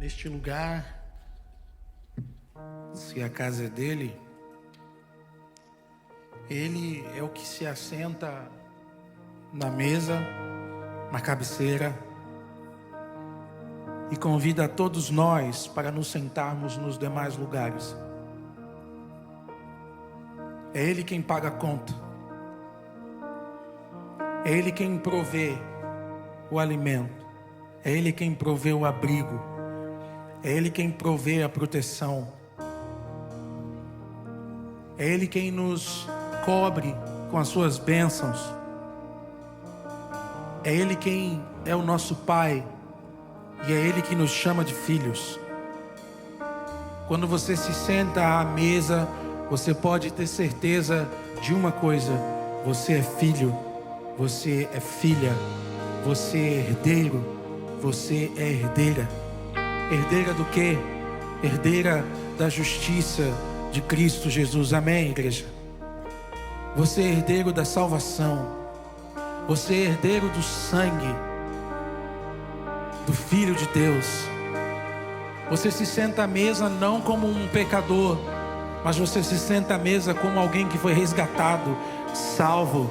neste lugar, se a casa é dele, ele é o que se assenta na mesa, na cabeceira, e convida a todos nós para nos sentarmos nos demais lugares. É Ele quem paga a conta. É Ele quem provê o alimento. É Ele quem provê o abrigo. É Ele quem provê a proteção. É Ele quem nos cobre com as suas bênçãos. É Ele quem é o nosso Pai. E é Ele que nos chama de filhos. Quando você se senta à mesa, você pode ter certeza de uma coisa: você é filho, você é filha, você é herdeiro, você é herdeira. Herdeira do quê? Herdeira da justiça de Cristo Jesus. Amém, igreja? Você é herdeiro da salvação. Você é herdeiro do sangue do Filho de Deus. Você se senta à mesa não como um pecador, mas você se senta à mesa como alguém que foi resgatado, salvo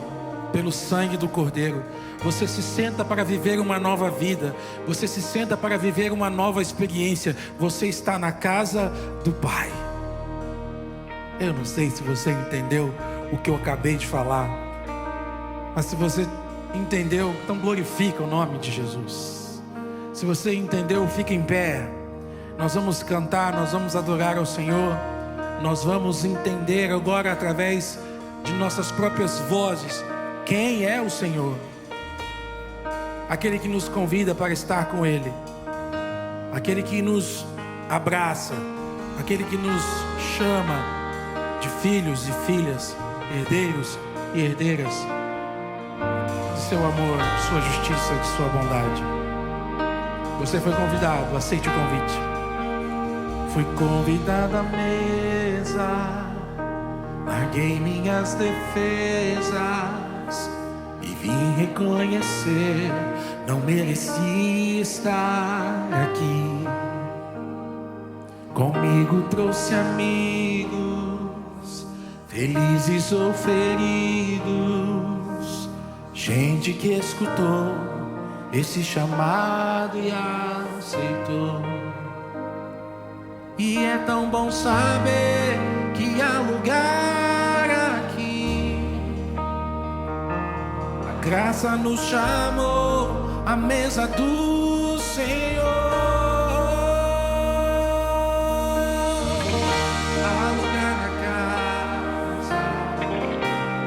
pelo sangue do Cordeiro. Você se senta para viver uma nova vida. Você se senta para viver uma nova experiência. Você está na casa do Pai. Eu não sei se você entendeu o que eu acabei de falar, mas se você entendeu, então glorifica o nome de Jesus. Se você entendeu, fica em pé. Nós vamos cantar, nós vamos adorar ao Senhor. Nós vamos entender agora, através de nossas próprias vozes, quem é o Senhor. Aquele que nos convida para estar com Ele. Aquele que nos abraça. Aquele que nos chama de filhos e filhas, herdeiros e herdeiras de seu amor, de sua justiça, de sua bondade. Você foi convidado, aceite o convite. Fui convidado à mesa, larguei minhas defesas e vim reconhecer, não mereci estar aqui. Comigo trouxe amigos, felizes ou feridos, gente que escutou esse chamado e aceitou. E é tão bom saber que há lugar aqui. A graça nos chamou à mesa do Senhor. Há lugar na casa,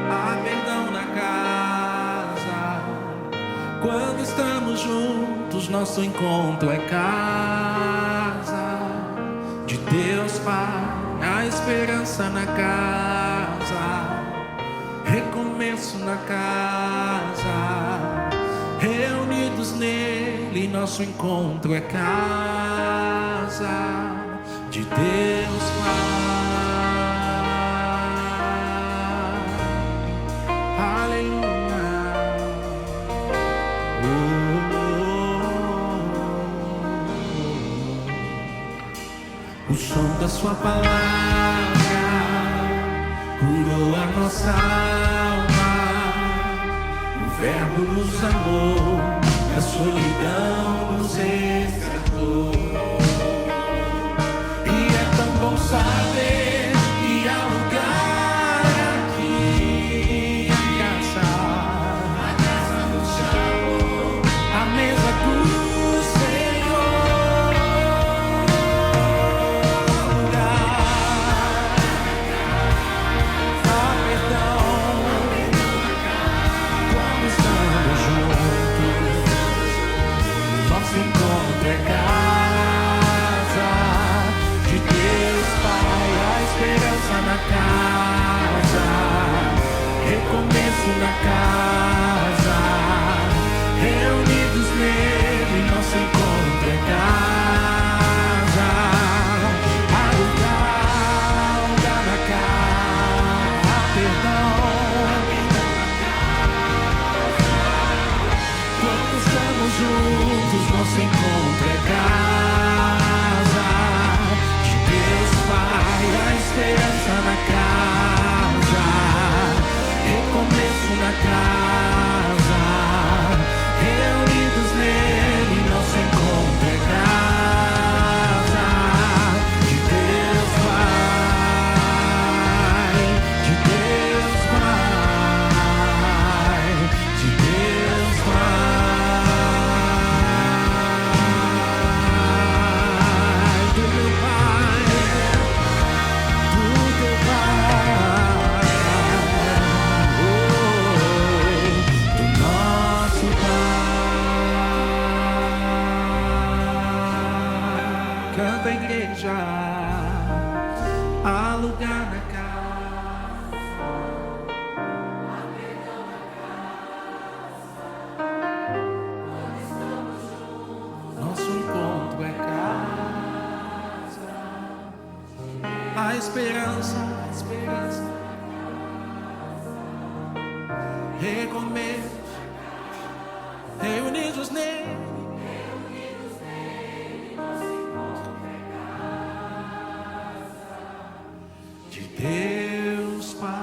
há perdão na casa. Quando estamos juntos, nosso encontro é casa de Deus Pai, a esperança na casa, recomeço na casa, reunidos nele, nosso encontro é casa de Deus Pai. Aleluia. O som da sua palavra curou a nossa alma. O verbo nos amou, a solidão nos resgatou. E é tão bom saber que há lugar aqui. A casa nos chamou, a mesa do na casa, reunidos nele, nosso encontro é casa. Há lugar na casa, há perdão. Quando estamos juntos, nosso encontro é casa. na casa, reunidos nele, nosso encontro é casa de Deus Pai, de Deus Pai, de Deus Pai, do meu Pai, do teu Pai, do nosso Pai. Canta a igreja, há lugar na casa. Nosso encontro é casa. A esperança, recomeço, reunidos nele. De Deus Pai.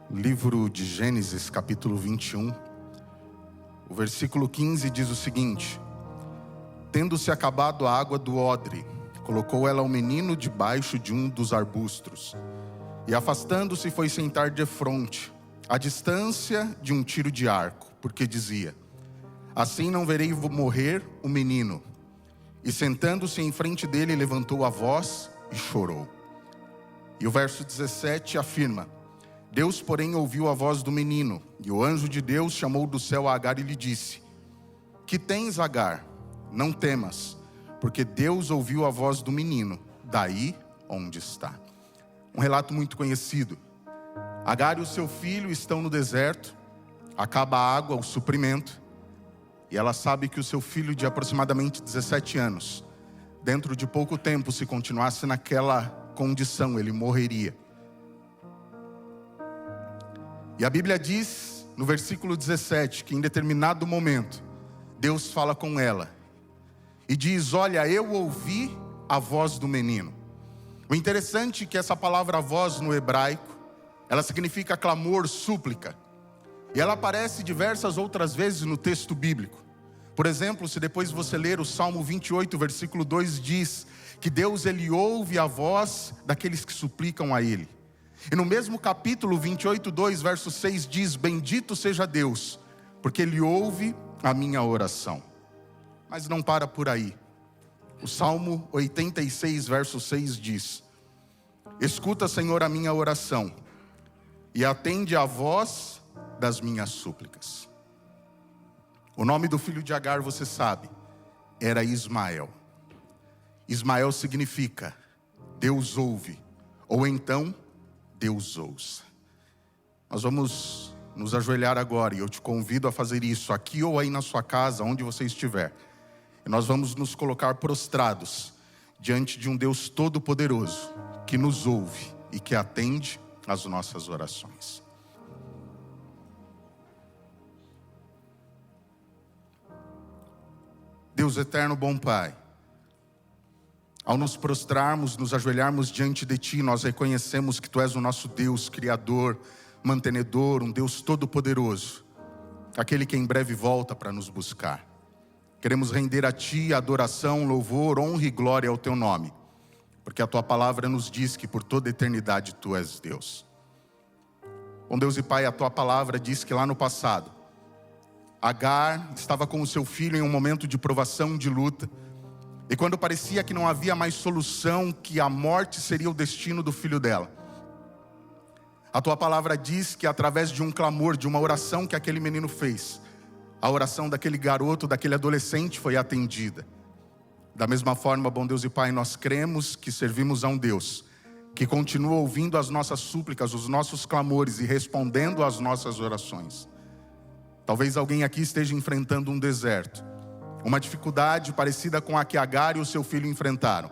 Livro de Gênesis, capítulo 21, o versículo 15 diz o seguinte: tendo-se acabado a água do odre, colocou ela o menino debaixo de um dos arbustos, e afastando-se foi sentar defronte, à distância de um tiro de arco, porque dizia: assim não verei morrer o menino. E sentando-se em frente dele, levantou a voz e chorou. E o verso 17 afirma: Deus, porém, ouviu a voz do menino, e o anjo de Deus chamou do céu a Agar e lhe disse: que tens, Agar? Não temas, porque Deus ouviu a voz do menino, daí onde está. Um relato muito conhecido. Agar e o seu filho estão no deserto, acaba a água, o suprimento, e ela sabe que o seu filho de aproximadamente 17 anos, dentro de pouco tempo, se continuasse naquela condição, ele morreria. E a Bíblia diz, no versículo 17, que em determinado momento, Deus fala com ela e diz: olha, eu ouvi a voz do menino. O interessante é que essa palavra voz no hebraico, ela significa clamor, súplica. E ela aparece diversas outras vezes no texto bíblico. Por exemplo, se depois você ler o Salmo 28, versículo 2, diz que Deus, ele ouve a voz daqueles que suplicam a ele. E no mesmo capítulo 28, 2, verso 6 diz: bendito seja Deus, porque ele ouve a minha oração. Mas não para por aí. O Salmo 86, verso 6 diz: escuta, Senhor, a minha oração, e atende a voz das minhas súplicas. O nome do filho de Agar, você sabe, era Ismael. Ismael significa Deus ouve, ou então Deus ouça. Nós vamos nos ajoelhar agora, e eu te convido a fazer isso aqui ou aí na sua casa, onde você estiver. E nós vamos nos colocar prostrados diante de um Deus todo-poderoso, que nos ouve e que atende às nossas orações. Deus eterno, bom Pai, ao nos prostrarmos, nos ajoelharmos diante de Ti, nós reconhecemos que Tu és o nosso Deus, Criador, mantenedor, um Deus todo-poderoso, aquele que em breve volta para nos buscar. Queremos render a Ti adoração, louvor, honra e glória ao Teu nome, porque a Tua palavra nos diz que por toda a eternidade Tu és Deus. Bom Deus e Pai, a Tua palavra diz que lá no passado, Agar estava com o seu filho em um momento de provação, de luta, e quando parecia que não havia mais solução, que a morte seria o destino do filho dela, a Tua palavra diz que através de um clamor, de uma oração que aquele menino fez, a oração daquele garoto, daquele adolescente foi atendida. Da mesma forma, bom Deus e Pai, nós cremos que servimos a um Deus que continua ouvindo as nossas súplicas, os nossos clamores e respondendo às nossas orações. Talvez alguém aqui esteja enfrentando um deserto, uma dificuldade parecida com a que Agar e o seu filho enfrentaram.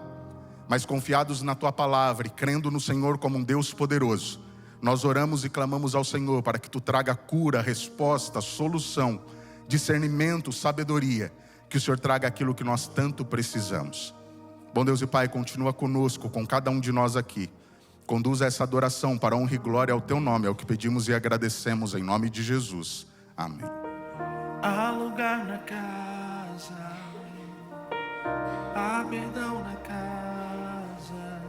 Mas confiados na Tua palavra e crendo no Senhor como um Deus poderoso, nós oramos e clamamos ao Senhor para que Tu traga cura, resposta, solução discernimento, sabedoria, que o Senhor traga aquilo que nós tanto precisamos. Bom Deus e Pai, continua conosco, com cada um de nós aqui. Conduza essa adoração para a honra e glória ao Teu nome, é o que pedimos e agradecemos em nome de Jesus. Amém. Há lugar na casa, há perdão na casa.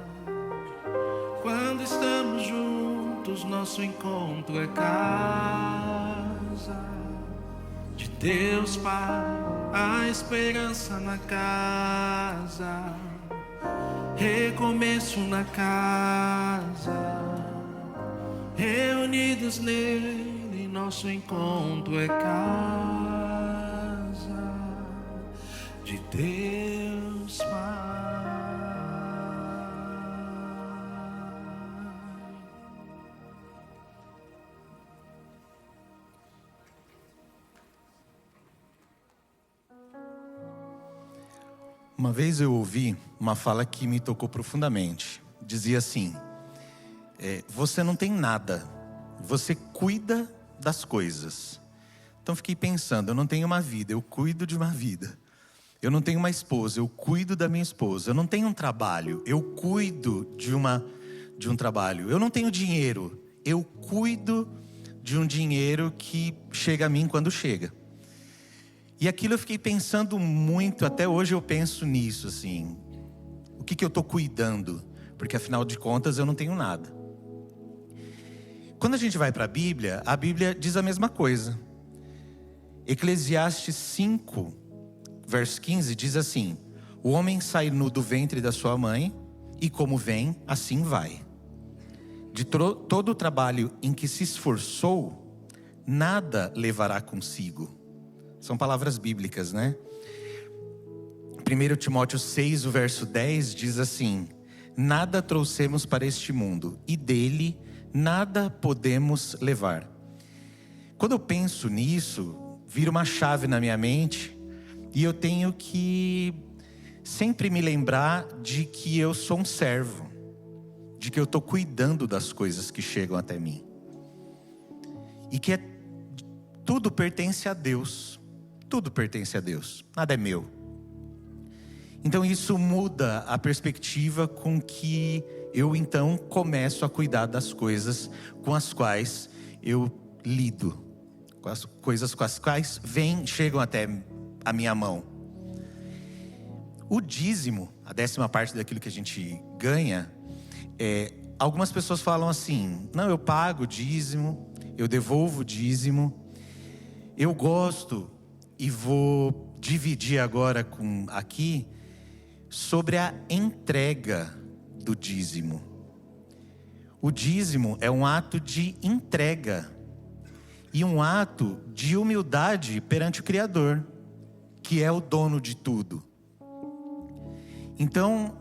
Quando estamos juntos, nosso encontro é casa de Deus Pai. Há esperança na casa, recomeço na casa, reunidos nele, nosso encontro é casa de Deus Pai. Uma vez eu ouvi uma fala que me tocou profundamente. Dizia assim: você não tem nada, você cuida das coisas. Então fiquei pensando, eu não tenho uma vida, eu cuido de uma vida. Eu não tenho uma esposa, eu cuido da minha esposa. Eu não tenho um trabalho, eu cuido de um trabalho. Eu não tenho dinheiro, eu cuido de um dinheiro que chega a mim quando chega. E aquilo eu fiquei pensando muito, até hoje eu penso nisso, assim. O que eu estou cuidando? Porque afinal de contas eu não tenho nada. Quando a gente vai para a Bíblia diz a mesma coisa. Eclesiastes 5, verso 15, diz assim: o homem sai nu do ventre da sua mãe, e como vem, assim vai. De todo o trabalho em que se esforçou, nada levará consigo. São palavras bíblicas, né? 1 Timóteo 6, o verso 10 diz assim: nada trouxemos para este mundo, e dele nada podemos levar. Quando eu penso nisso, vira uma chave na minha mente, e eu tenho que sempre me lembrar de que eu sou um servo, de que eu estou cuidando das coisas que chegam até mim, e que tudo pertence a Deus. Tudo pertence a Deus, nada é meu. Então isso muda a perspectiva com que eu então começo a cuidar das coisas com as quais eu lido, com as coisas com as quais chegam até a minha mão. O dízimo, a 10ª parte daquilo que a gente ganha, algumas pessoas falam assim: não, eu pago dízimo, eu devolvo dízimo. Eu gosto, e vou dividir agora aqui sobre a entrega do dízimo. O dízimo é um ato de entrega e um ato de humildade perante o Criador, que é o dono de tudo. Então,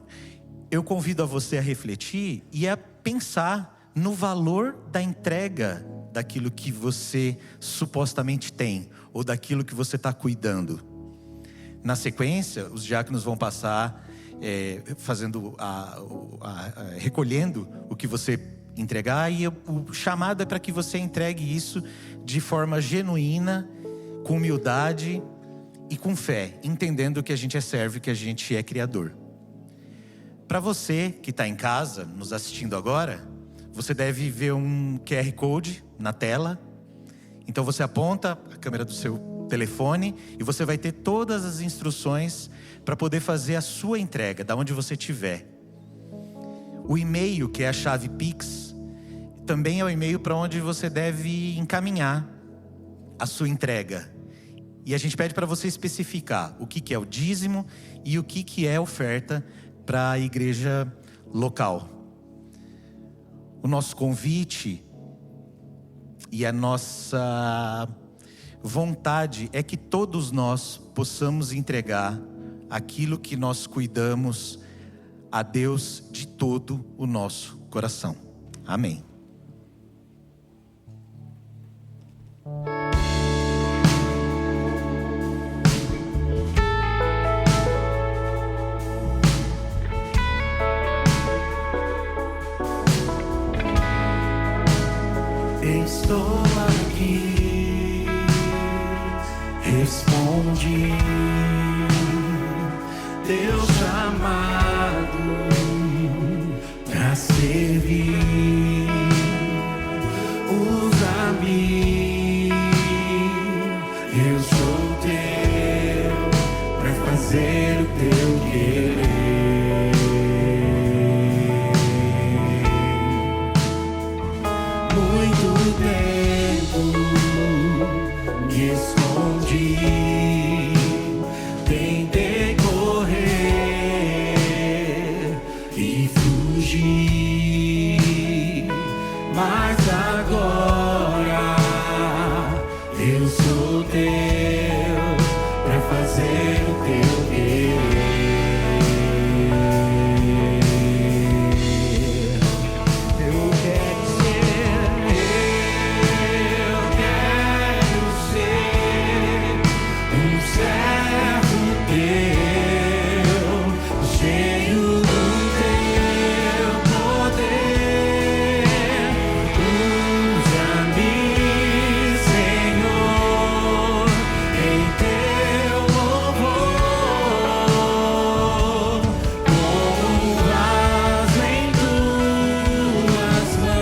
eu convido a você a refletir e a pensar no valor da entrega daquilo que você supostamente tem, ou daquilo que você está cuidando. Na sequência, os diáconos vão passar recolhendo o que você entregar, e o chamado é para que você entregue isso de forma genuína, com humildade e com fé, entendendo que a gente é servo e que a gente é criador. Para você que está em casa, nos assistindo agora, você deve ver um QR Code na tela. Então você aponta a câmera do seu telefone e você vai ter todas as instruções para poder fazer a sua entrega, da onde você estiver. O e-mail, que é a chave Pix, também é o e-mail para onde você deve encaminhar a sua entrega. E a gente pede para você especificar o que é o dízimo e o que é oferta para a igreja local. O nosso convite e a nossa vontade é que todos nós possamos entregar aquilo que nós cuidamos a Deus de todo o nosso coração. Amém. Estou aqui respondi teu chamado pra servir. Usa-me, eu sou teu, pra fazer o teu querer. Muito tempo me escondi, tentei correr e fugir, mas agora eu sou teu, pra fazer o teu querer. Eu quero ser um servo teu, cheio do teu poder. Usa-me, Senhor, em teu louvor, como um vaso em tuas mãos.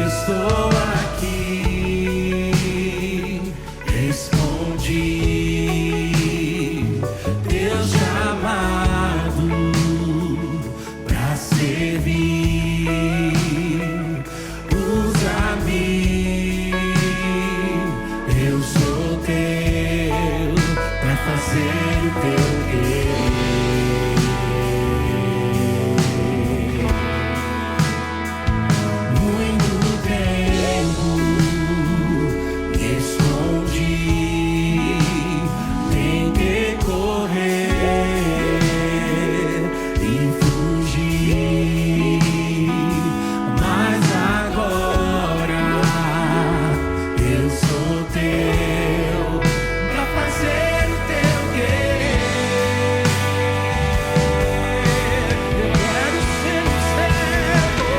Estou aqui, respondi teu chamado pra servir. Usa-me, eu sou teu, pra fazer o teu querer. Muito tempo me escondi, tentei correr e fugir, mas agora eu sou teu, pra fazer o teu querer. Eu quero ser um servo,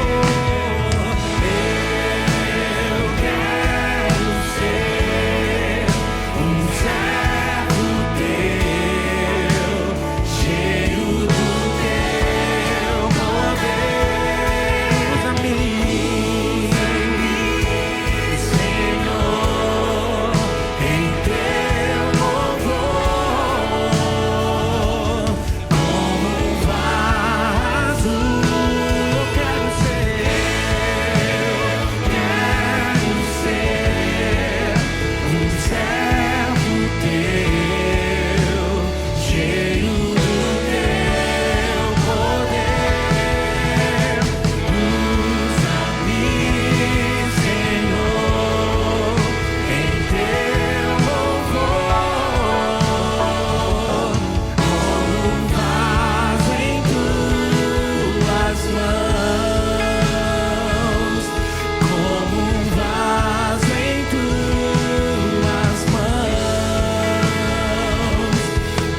eu quero ser um servo teu, cheio do teu poder. Usa-me, Senhor, em teu louvor, como um vaso. Eu quero ser um servo teu, cheio do teu poder. Usa-me, Senhor, em teu louvor, como um vaso em tuas mãos, como um vaso em tuas mãos,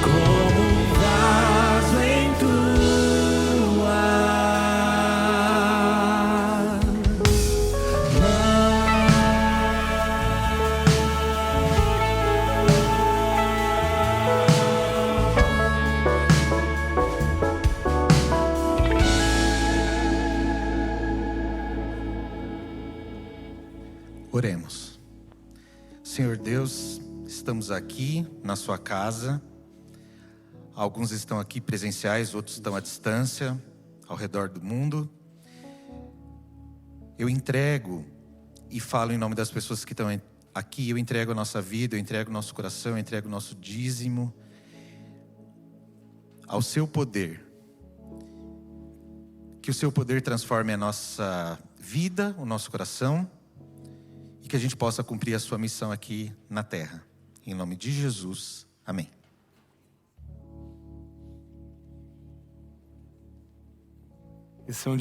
como um vaso em tuas Oremos. Senhor Deus, estamos aqui na sua casa. Alguns estão aqui presenciais, outros estão à distância, ao redor do mundo. Eu entrego e falo em nome das pessoas que estão aqui. Eu entrego a nossa vida, eu entrego o nosso coração, eu entrego o nosso dízimo ao seu poder. Que o seu poder transforme a nossa vida, o nosso coração, e que a gente possa cumprir a sua missão aqui na terra. Em nome de Jesus, amém. Esse é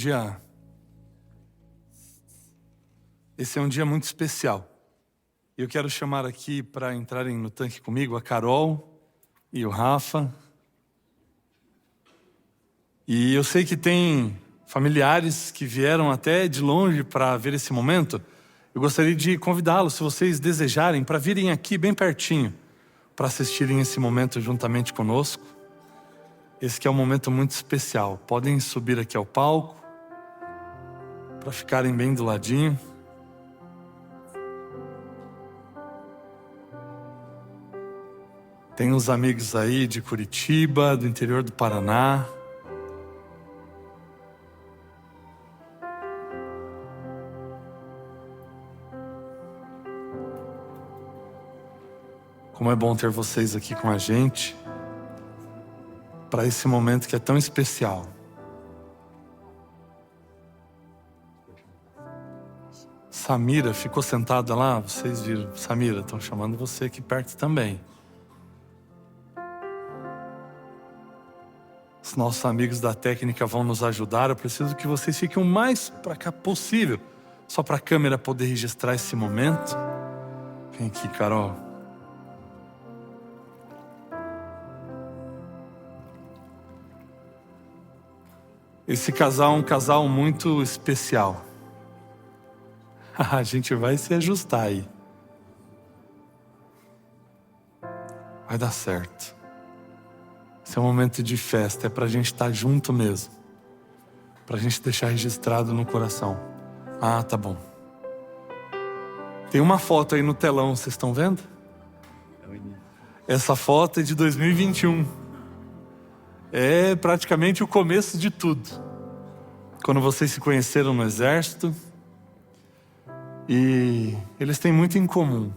um dia muito especial. Eu quero chamar aqui para entrarem no tanque comigo a Carol e o Rafa. E eu sei que tem familiares que vieram até de longe para ver esse momento. Eu gostaria de convidá-los, se vocês desejarem, para virem aqui bem pertinho, para assistirem esse momento juntamente conosco. Esse que é um momento muito especial. Podem subir aqui ao palco, para ficarem bem do ladinho. Tem uns amigos aí de Curitiba, do interior do Paraná. Como é bom ter vocês aqui com a gente, para esse momento que é tão especial. Samira ficou sentada lá, vocês viram. Samira, estão chamando você aqui perto também. Os nossos amigos da técnica vão nos ajudar. Eu preciso que vocês fiquem o mais para cá possível, só para a câmera poder registrar esse momento. Vem aqui, Carol. Esse casal é um casal muito especial. A gente vai se ajustar aí. Vai dar certo. Esse é um momento de festa, é pra gente estar junto mesmo. Pra gente deixar registrado no coração. Ah, tá bom. Tem uma foto aí no telão, vocês estão vendo? Essa foto é de 2021. É praticamente o começo de tudo. Quando vocês se conheceram no exército. E eles têm muito em comum.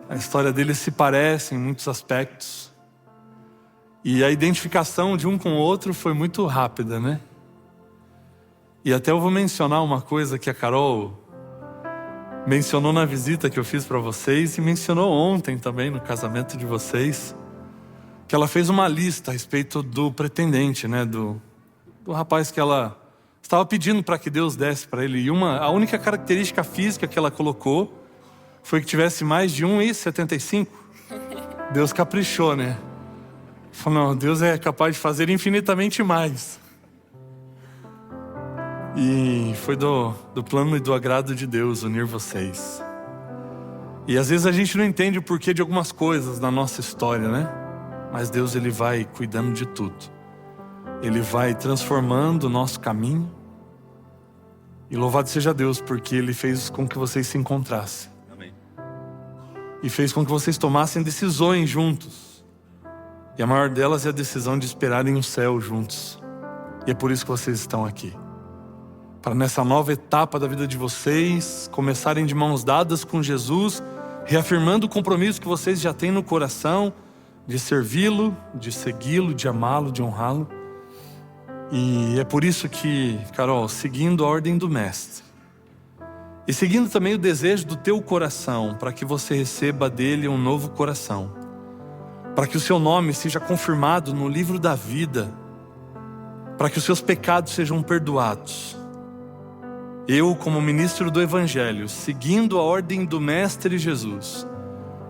A história deles se parece em muitos aspectos. E a identificação de um com o outro foi muito rápida, né? E até eu vou mencionar uma coisa que a Carol mencionou na visita que eu fiz para vocês e mencionou ontem também no casamento de vocês, que ela fez uma lista a respeito do pretendente, né? Do rapaz que ela estava pedindo para que Deus desse para ele. E a única característica física que ela colocou foi que tivesse mais de 1,75. Deus caprichou, né? Falou, não, Deus é capaz de fazer infinitamente mais. E foi do plano e do agrado de Deus unir vocês. E às vezes a gente não entende o porquê de algumas coisas na nossa história, né? Mas Deus, Ele vai cuidando de tudo. Ele vai transformando o nosso caminho. E louvado seja Deus, porque Ele fez com que vocês se encontrassem. Amém. E fez com que vocês tomassem decisões juntos. E a maior delas é a decisão de esperarem o céu juntos. E é por isso que vocês estão aqui. Para nessa nova etapa da vida de vocês, começarem de mãos dadas com Jesus, reafirmando o compromisso que vocês já têm no coração, de servi-lo, de segui-lo, de amá-lo, de honrá-lo. E é por isso que, Carol, seguindo a ordem do Mestre, e seguindo também o desejo do teu coração, para que você receba dele um novo coração, para que o seu nome seja confirmado no livro da vida, para que os seus pecados sejam perdoados. Eu, como ministro do Evangelho, seguindo a ordem do Mestre Jesus,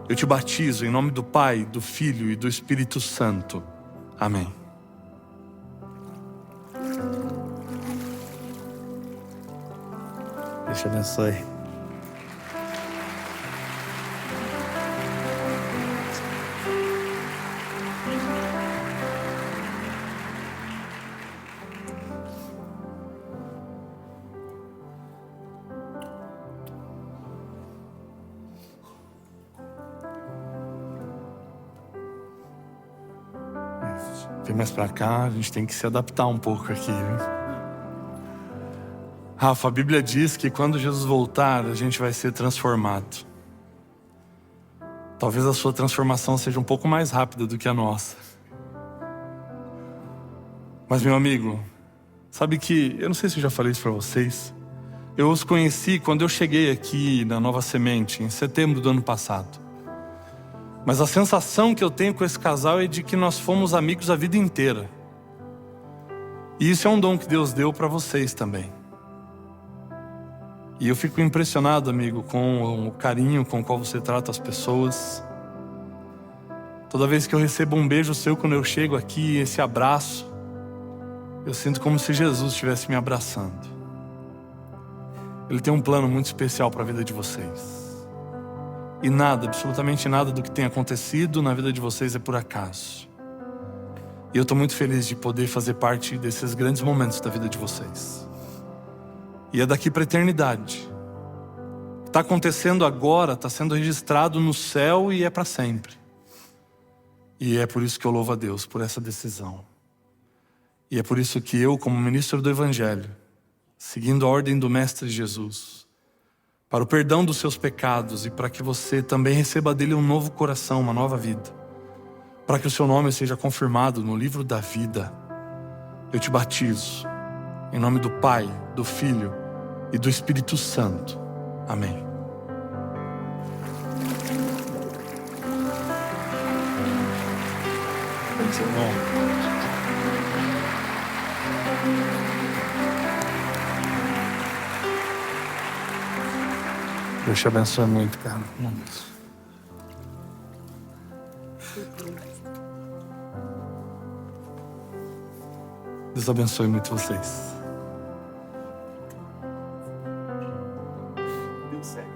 eu te batizo em nome do Pai, do Filho e do Espírito Santo. Amém. Deus te abençoe. Vem mais pra cá, a gente tem que se adaptar um pouco aqui, viu? Rafa, a Bíblia diz que quando Jesus voltar, a gente vai ser transformado. Talvez a sua transformação seja um pouco mais rápida do que a nossa. Mas, meu amigo, sabe que, eu não sei se eu já falei isso para vocês, eu os conheci quando eu cheguei aqui na Nova Semente, em setembro do ano passado. Mas a sensação que eu tenho com esse casal é de que nós fomos amigos a vida inteira. E isso é um dom que Deus deu para vocês também. E eu fico impressionado, amigo, com o carinho com o qual você trata as pessoas. Toda vez que eu recebo um beijo seu quando eu chego aqui, esse abraço, Eu sinto como se Jesus estivesse me abraçando. Ele tem um plano muito especial para a vida de vocês. E nada, absolutamente nada do que tem acontecido na vida de vocês é por acaso. E eu estou muito feliz de poder fazer parte desses grandes momentos da vida de vocês. E é daqui para a eternidade. O que está acontecendo agora está sendo registrado no céu e é para sempre. E é por isso que eu louvo a Deus por essa decisão. E é por isso que eu, como ministro do Evangelho, seguindo a ordem do Mestre Jesus, para o perdão dos seus pecados e para que você também receba dele um novo coração, uma nova vida, para que o seu nome seja confirmado no livro da vida, eu te batizo, em nome do Pai, do Filho e do Espírito Santo. Amém. Bom. Deus te abençoe muito, cara. Deus abençoe muito vocês. Deu certo.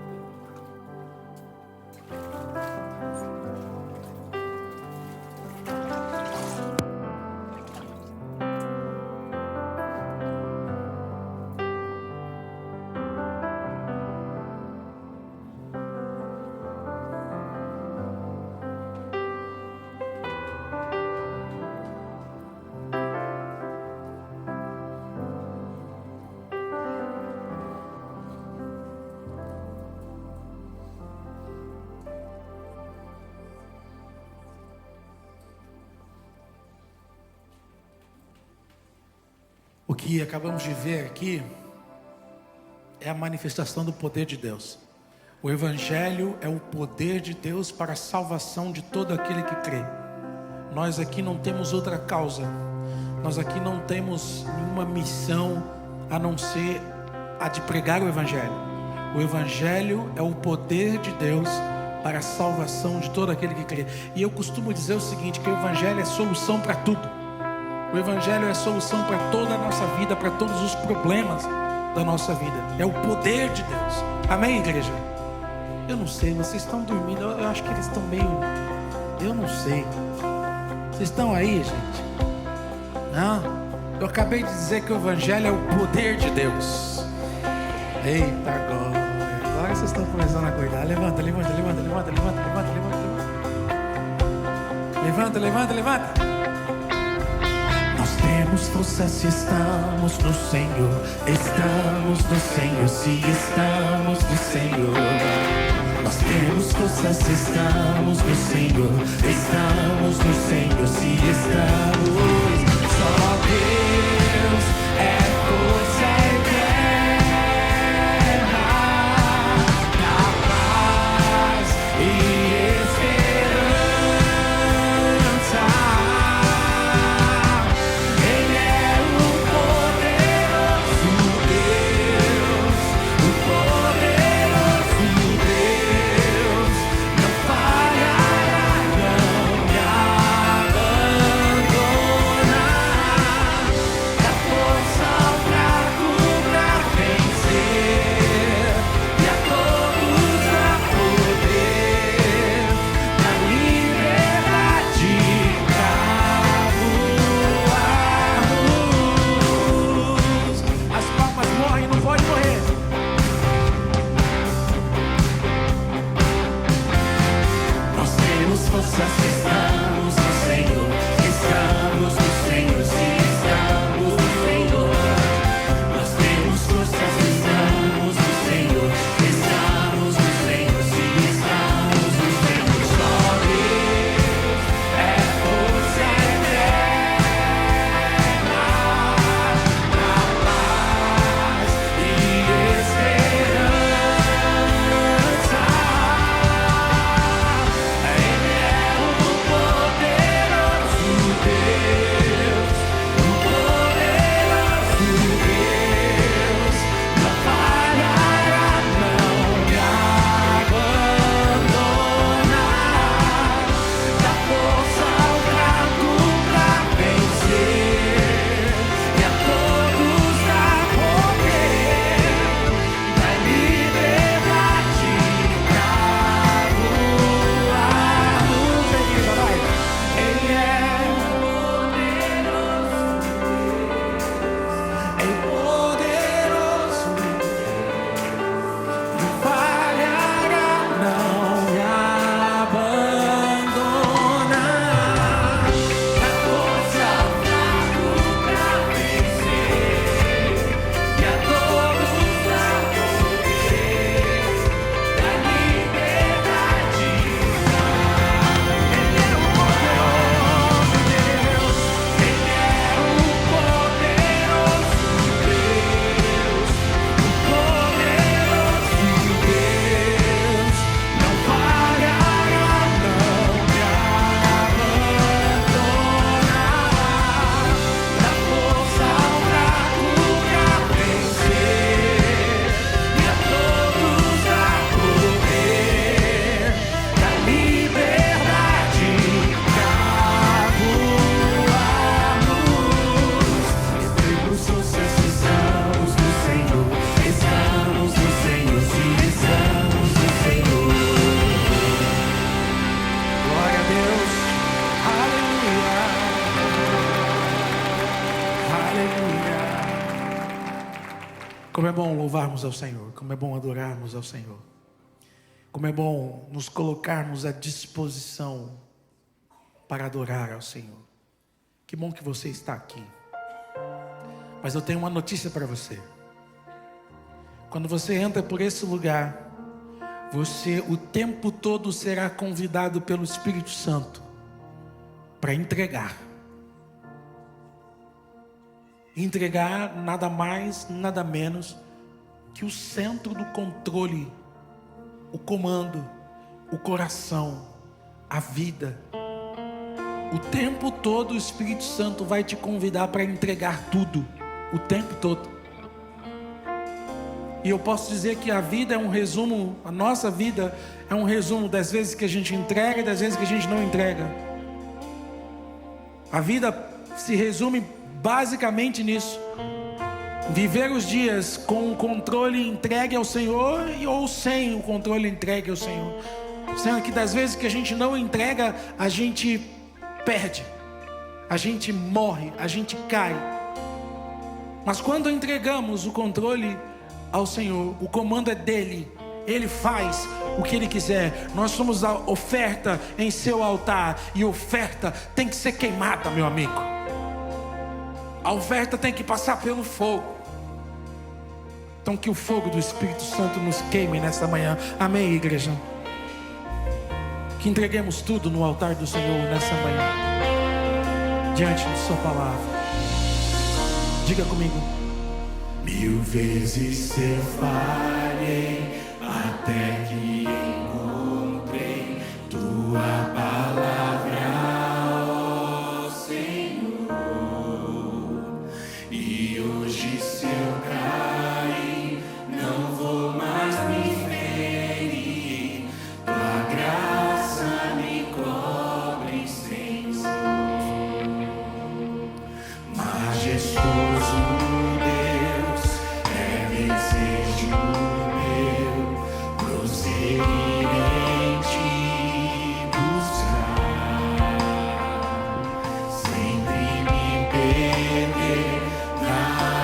O que acabamos de ver aqui é a manifestação do poder de Deus. O Evangelho é o poder de Deus para a salvação de todo aquele que crê. Nós aqui não temos outra causa. Nós aqui não temos nenhuma missão a não ser a de pregar o Evangelho. O Evangelho é o poder de Deus para a salvação de todo aquele que crê. E eu costumo dizer o seguinte, que o Evangelho é solução para tudo. O Evangelho é solução para toda a nossa vida, para todos os problemas da nossa vida. É o poder de Deus. Amém, igreja? Eu não sei, vocês estão dormindo. Eu acho que eles estão meio... Eu não sei. Vocês estão aí, gente? Não? Eu acabei de dizer que o Evangelho é o poder de Deus. Eita, agora vocês estão começando a acordar. Levanta, levanta, levanta, levanta, levanta, levanta, levanta, levanta. Levanta, levanta, levanta. Temos força se estamos no Senhor. Estamos no Senhor, se estamos no Senhor. Nós temos força se estamos no Senhor. Estamos no Senhor, se estamos. Só Deus é força eterna, capaz e esperança. Como é bom louvarmos ao Senhor, como é bom adorarmos ao Senhor, como é bom nos colocarmos à disposição para adorar ao Senhor. Que bom que você está aqui. Mas eu tenho uma notícia para você. Quando você entra por esse lugar, você o tempo todo será convidado pelo Espírito Santo para entregar. Entregar nada mais, nada menos que o centro do controle, o comando, o coração, a vida. O tempo todo o Espírito Santo vai te convidar para entregar tudo, o tempo todo. E eu posso dizer que a vida é um resumo, a nossa vida é um resumo das vezes que a gente entrega e das vezes que a gente não entrega. A vida se resume basicamente nisso: viver os dias com o controle entregue ao Senhor ou sem o controle entregue ao Senhor. Sendo que das vezes que a gente não entrega, a gente perde, a gente morre, a gente cai. Mas quando entregamos o controle ao Senhor, o comando é dele, ele faz o que ele quiser. Nós somos a oferta em seu altar, e oferta tem que ser queimada, meu amigo. A oferta tem que passar pelo fogo. Então que o fogo do Espírito Santo nos queime nessa manhã. Amém, igreja? Que entreguemos tudo no altar do Senhor nessa manhã, diante de sua palavra. Diga comigo: 1000 vezes eu falhei, até que encontrei tua palavra, ó Senhor. E hoje se eu cair, não vou mais me ferir. Tua graça me cobre, Senhor. Majestoso Deus, é desejo meu prosseguir em ti, buscar, sempre me perder na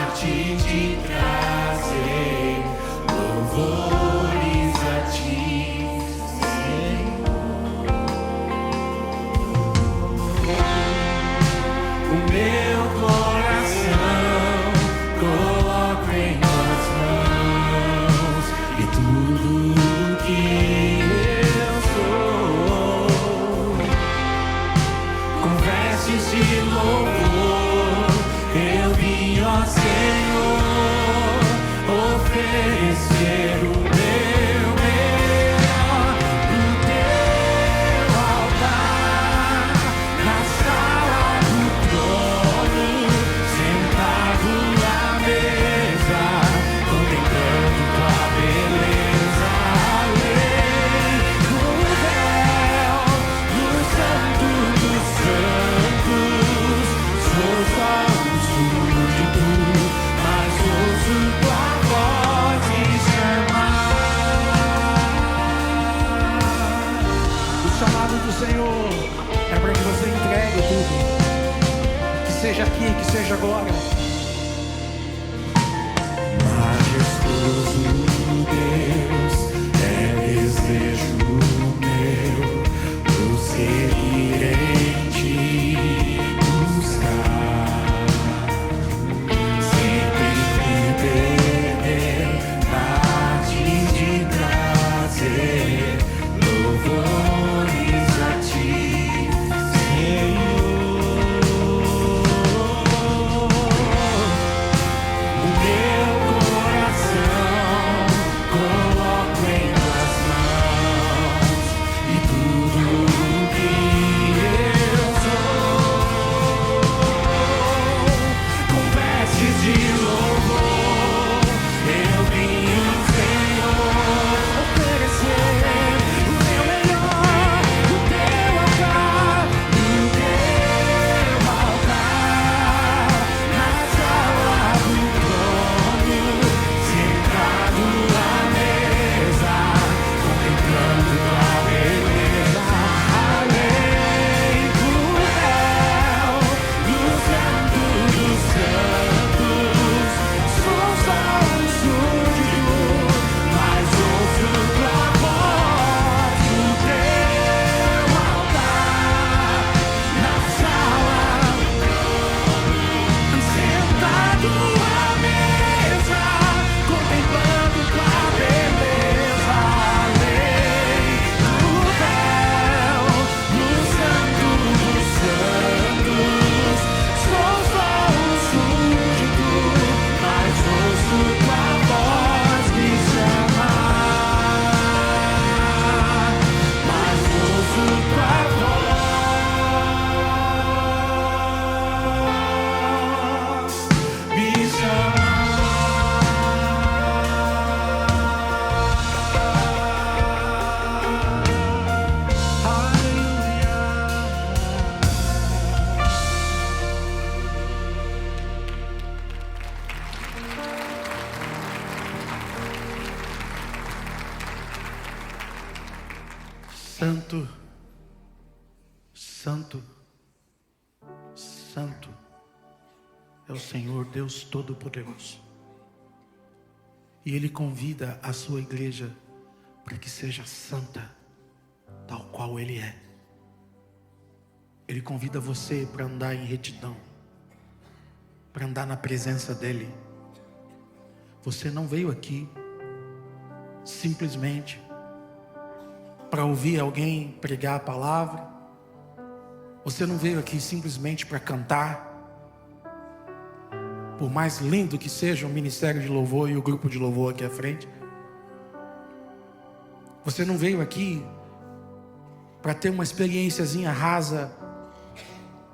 arte de trazer louvores a ti, Senhor. O meu coração coloco em tuas mãos, e tudo que eu sou, com vestes de louvor, eu vim, ó Senhor, oferecer o meu melhor no teu altar, na sala do trono, sentado à mesa, contemplando tua beleza. Além do véu, do santo dos santos, sou só um súdito, mas ouço tua voz me chamar. O chamado do Senhor é para que você entregue tudo, que seja aqui, que seja agora. Majestoso Deus, é desejo meu prosseguir em ti, buscar, sempre me perder na arte de trazer louvores a ti, Senhor. O meu coração Santo, Santo, Santo é o Senhor Deus Todo-Poderoso. E Ele convida a sua igreja para que seja santa, tal qual Ele é. Ele convida você para andar em retidão, para andar na presença dEle. Você não veio aqui simplesmente para ouvir alguém pregar a palavra. Você não veio aqui simplesmente para cantar. Por mais lindo que seja o ministério de louvor e o grupo de louvor aqui à frente. Você não veio aqui para ter uma experiênciazinha rasa,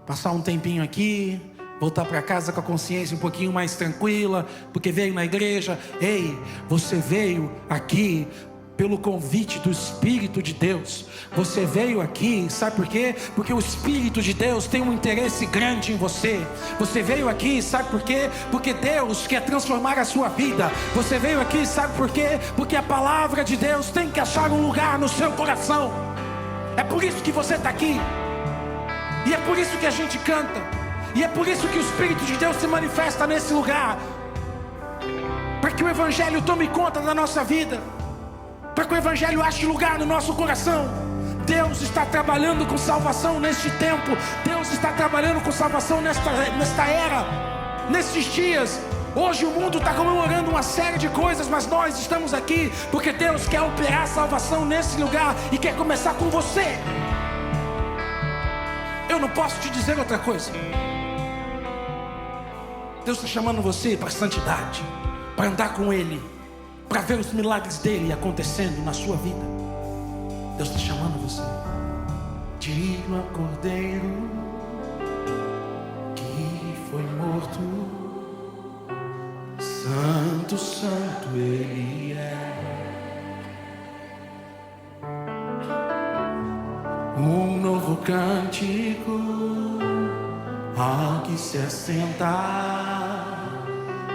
passar um tempinho aqui, voltar para casa com a consciência um pouquinho mais tranquila, porque veio na igreja. Ei, você veio aqui pelo convite do Espírito de Deus. Você veio aqui, sabe por quê? Porque o Espírito de Deus tem um interesse grande em você. Você veio aqui, sabe por quê? Porque Deus quer transformar a sua vida. Você veio aqui, sabe por quê? Porque a palavra de Deus tem que achar um lugar no seu coração. É por isso que você está aqui. E é por isso que a gente canta. E é por isso que o Espírito de Deus se manifesta nesse lugar. Para que o Evangelho tome conta da nossa vida. Para que o Evangelho ache lugar no nosso coração. Deus está trabalhando com salvação neste tempo. Deus está trabalhando com salvação nesta era, nestes dias. Hoje o mundo está comemorando uma série de coisas, mas nós estamos aqui porque Deus quer operar salvação nesse lugar e quer começar com você. Eu não posso te dizer outra coisa. Deus está chamando você para a santidade, para andar com Ele, para ver os milagres dele acontecendo na sua vida. Deus está chamando você. Digno é o Cordeiro que foi morto. Santo, santo Ele é. Um novo cântico ao que se assenta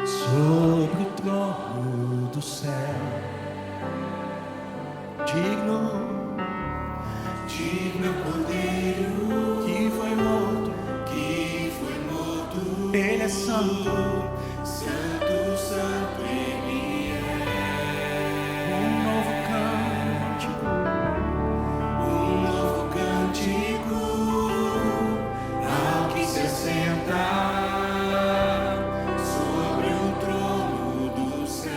sobre o trono do céu. Digno é o Cordeiro que foi morto, Ele é santo, santo, santo Ele é. Um novo cântico ao que se assenta sobre o trono do céu.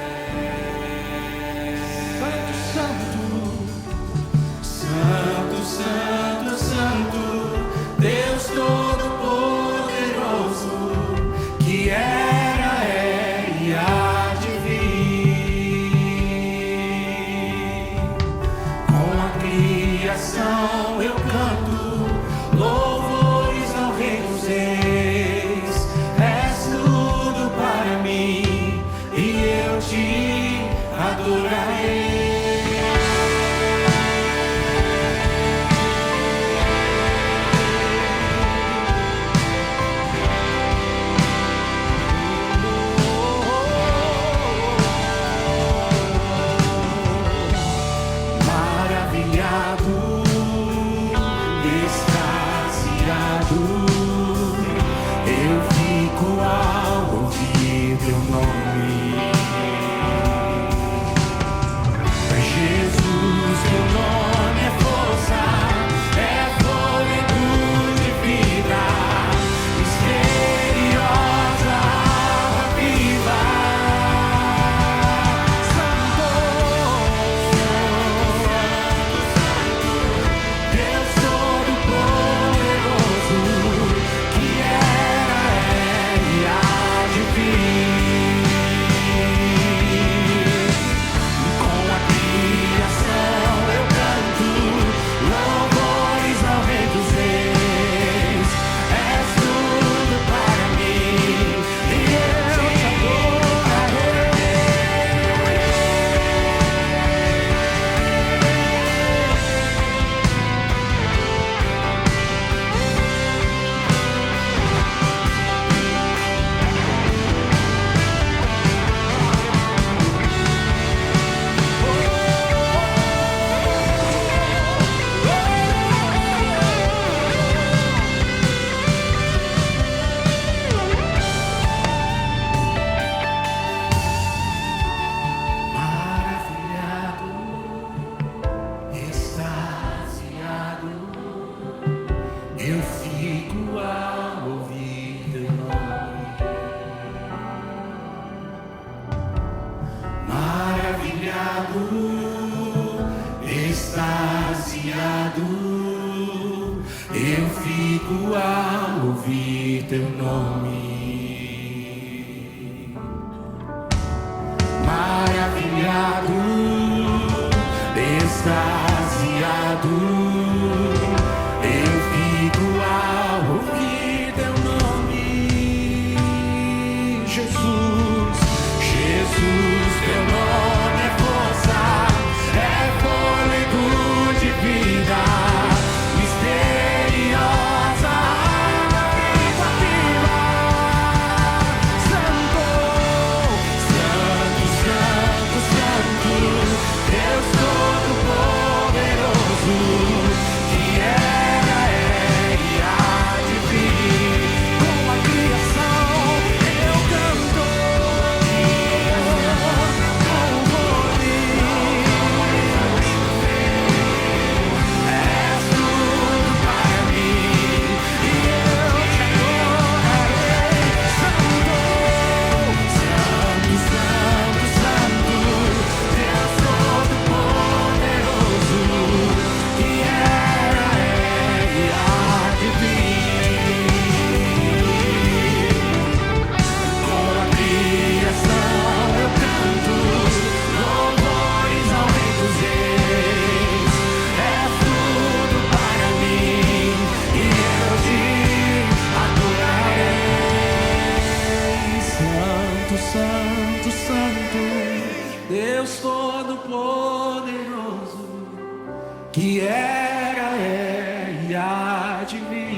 Santo, santo, santo, Deus Todo-Poderoso, que era, é e há de vir. Com a criação eu canto louvores ao Rei dos Reis. És tudo para mim e eu te adorarei. Eu fico ao ouvir teu nome. extasiado, eu fico ao ouvir teu nome. Maravilhado, extasiado, eu fico ao ouvir teu nome. Jesus, Jesus, teu nome é força, é fôlego de vida, misteriosa arma viva. Santo, Santo, Santo, Santo, Deus Todo-Poderoso, que era, é e há de vir. Com a criação eu canto Deus Todo-Poderoso, que era, é e há de vir.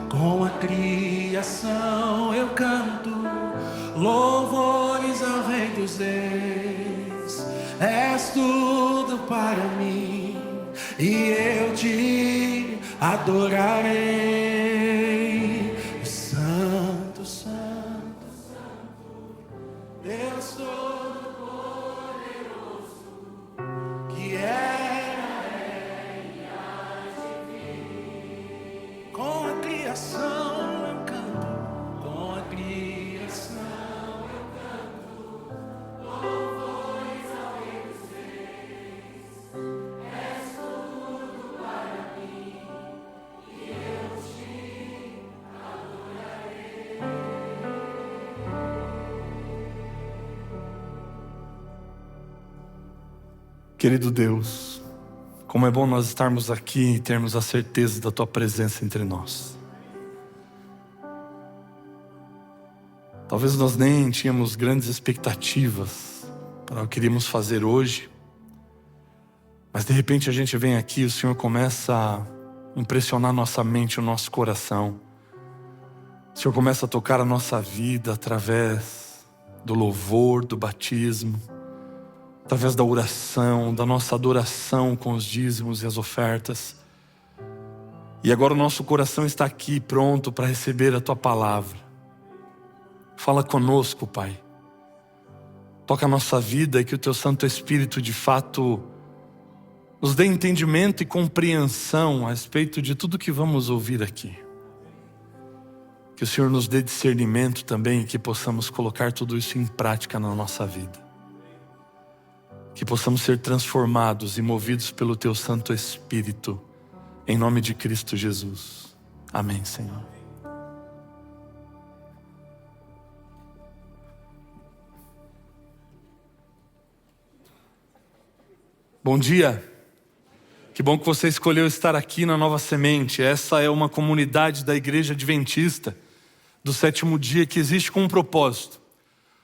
Com a criação eu canto louvores ao Rei dos Reis. És tudo para mim e eu te adorarei. Santo, Santo, Deus Todo-Poderoso, que era, é e há de vir. Com a criação eu canto, com a criação eu canto louvores ao Rei dos Reis. És tudo para mim e eu te adorarei. Querido Deus, como é bom nós estarmos aqui e termos a certeza da Tua presença entre nós. Talvez nós nem tínhamos grandes expectativas para o que iríamos fazer hoje, mas de repente a gente vem aqui e o Senhor começa a impressionar nossa mente, o nosso coração. O Senhor começa a tocar a nossa vida através do louvor, do batismo, através da oração, da nossa adoração com os dízimos e as ofertas. E agora o nosso coração está aqui pronto para receber a Tua palavra. Fala conosco, Pai. Toca a nossa vida e que o Teu Santo Espírito de fato nos dê entendimento e compreensão a respeito de tudo que vamos ouvir aqui. Que o Senhor nos dê discernimento também e que possamos colocar tudo isso em prática na nossa vida. Que possamos ser transformados e movidos pelo Teu Santo Espírito, em nome de Cristo Jesus. Amém, Senhor. Bom dia. Que bom que você escolheu estar aqui na Nova Semente. Essa é uma comunidade da Igreja Adventista do sétimo dia que existe com um propósito.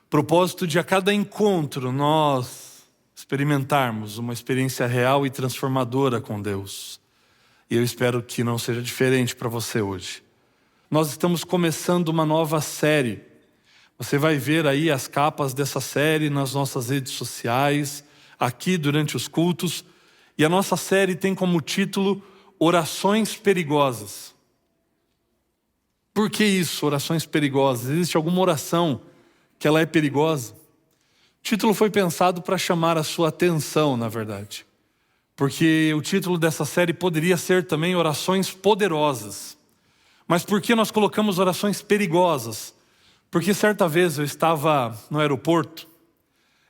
Propósito de a cada encontro nós experimentarmos uma experiência real e transformadora com Deus. E eu espero que não seja diferente para você hoje. Nós estamos começando uma nova série. Você vai ver aí as capas dessa série nas nossas redes sociais, aqui durante os cultos. E a nossa série tem como título Orações Perigosas. Por que isso, orações perigosas? Existe alguma oração que ela é perigosa? O título foi pensado para chamar a sua atenção, na verdade. Porque o título dessa série poderia ser também Orações Poderosas. Mas por que nós colocamos orações perigosas? Porque certa vez eu estava no aeroporto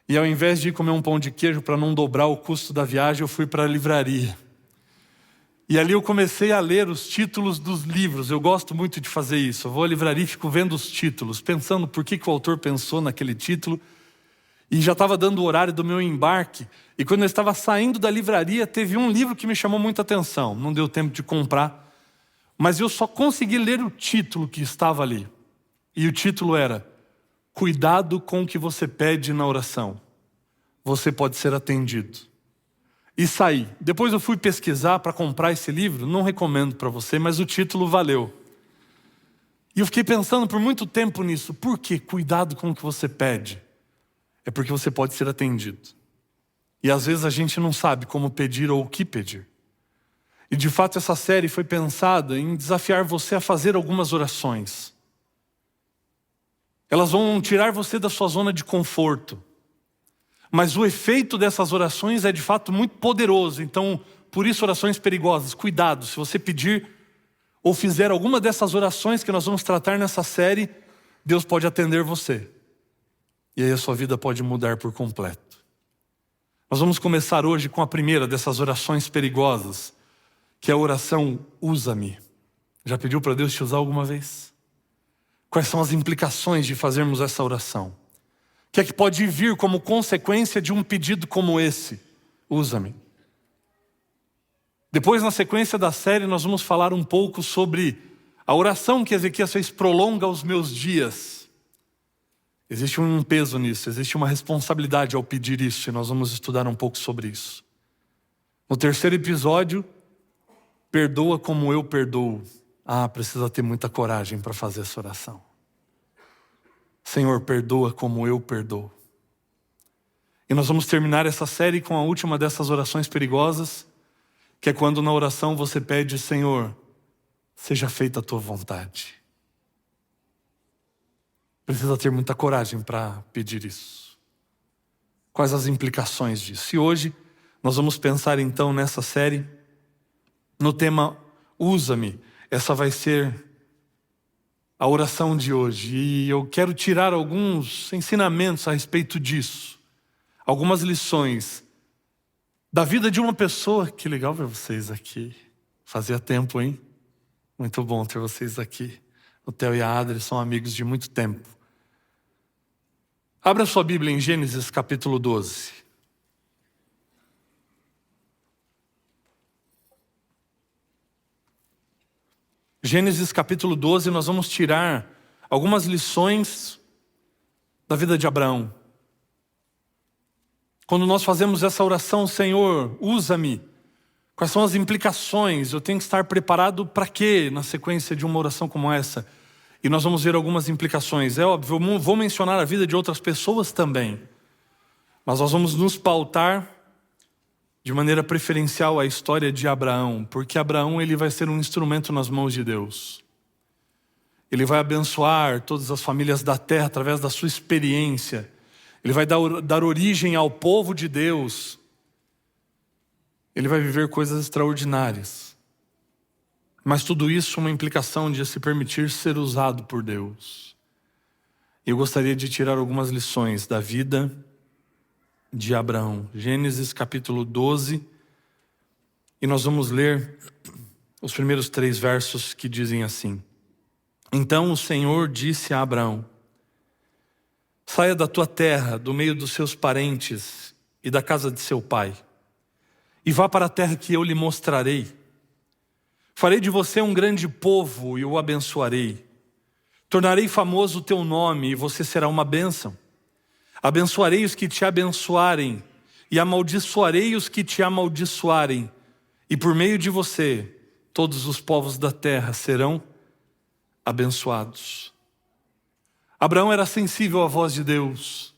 e ao invés de ir comer um pão de queijo para não dobrar o custo da viagem, eu fui para a livraria. E ali eu comecei a ler os títulos dos livros. Eu gosto muito de fazer isso. Eu vou à livraria e fico vendo os títulos, pensando por que o autor pensou naquele título. E já estava dando o horário do meu embarque. E quando eu estava saindo da livraria, teve um livro que me chamou muita atenção. Não deu tempo de comprar, mas eu só consegui ler o título que estava ali. E o título era: Cuidado com o que você pede na oração. Você pode ser atendido. E saí. Depois eu fui pesquisar para comprar esse livro. Não recomendo para você, mas o título valeu. E eu fiquei pensando por muito tempo nisso. Por quê? Cuidado com o que você pede. É porque você pode ser atendido. E às vezes a gente não sabe como pedir ou o que pedir. E de fato essa série foi pensada em desafiar você a fazer algumas orações. Elas vão tirar você da sua zona de conforto. Mas o efeito dessas orações é de fato muito poderoso. Então, por isso orações perigosas. Cuidado, se você pedir ou fizer alguma dessas orações que nós vamos tratar nessa série, Deus pode atender você. E aí a sua vida pode mudar por completo. Nós vamos começar hoje com a primeira dessas orações perigosas, que é a oração usa-me. Já pediu para Deus te usar alguma vez? Quais são as implicações de fazermos essa oração? O que é que pode vir como consequência de um pedido como esse? Usa-me. Depois, na sequência da série, nós vamos falar um pouco sobre a oração que Ezequias fez: prolonga os meus dias. Existe um peso nisso, existe uma responsabilidade ao pedir isso, e nós vamos estudar um pouco sobre isso. No terceiro episódio, perdoa como eu perdoo. Precisa ter muita coragem para fazer essa oração. Senhor, perdoa como eu perdoo. E nós vamos terminar essa série com a última dessas orações perigosas, que é quando na oração você pede: Senhor, seja feita a tua vontade. Precisa ter muita coragem para pedir isso. Quais as implicações disso? E hoje nós vamos pensar então nessa série no tema usa-me. Essa vai ser a oração de hoje. E eu quero tirar alguns ensinamentos a respeito disso. Algumas lições da vida de uma pessoa. Que legal ver vocês aqui. Fazia tempo, hein? Muito bom ter vocês aqui. O Theo e a Adri são amigos de muito tempo. Abra sua Bíblia em Gênesis capítulo 12. Gênesis capítulo 12, nós vamos tirar algumas lições da vida de Abraão. Quando nós fazemos essa oração: Senhor, usa-me, quais são as implicações? Eu tenho que estar preparado para quê na sequência de uma oração como essa? E nós vamos ver algumas implicações. É óbvio, eu vou mencionar a vida de outras pessoas também. Mas nós vamos nos pautar de maneira preferencial a história de Abraão, porque Abraão ele vai ser um instrumento nas mãos de Deus. Ele vai abençoar todas as famílias da terra através da sua experiência. Ele vai dar origem ao povo de Deus. Ele vai viver coisas extraordinárias. Mas tudo isso é uma implicação de se permitir ser usado por Deus. Eu gostaria de tirar algumas lições da vida de Abraão. Gênesis capítulo 12. E nós vamos ler os primeiros 3 versos que dizem assim: Então o Senhor disse a Abraão: Saia da tua terra, do meio dos seus parentes e da casa de seu pai, e vá para a terra que eu lhe mostrarei. Farei de você um grande povo e o abençoarei. Tornarei famoso o teu nome e você será uma bênção. Abençoarei os que te abençoarem e amaldiçoarei os que te amaldiçoarem. E por meio de você, todos os povos da terra serão abençoados. Abraão era sensível à voz de Deus.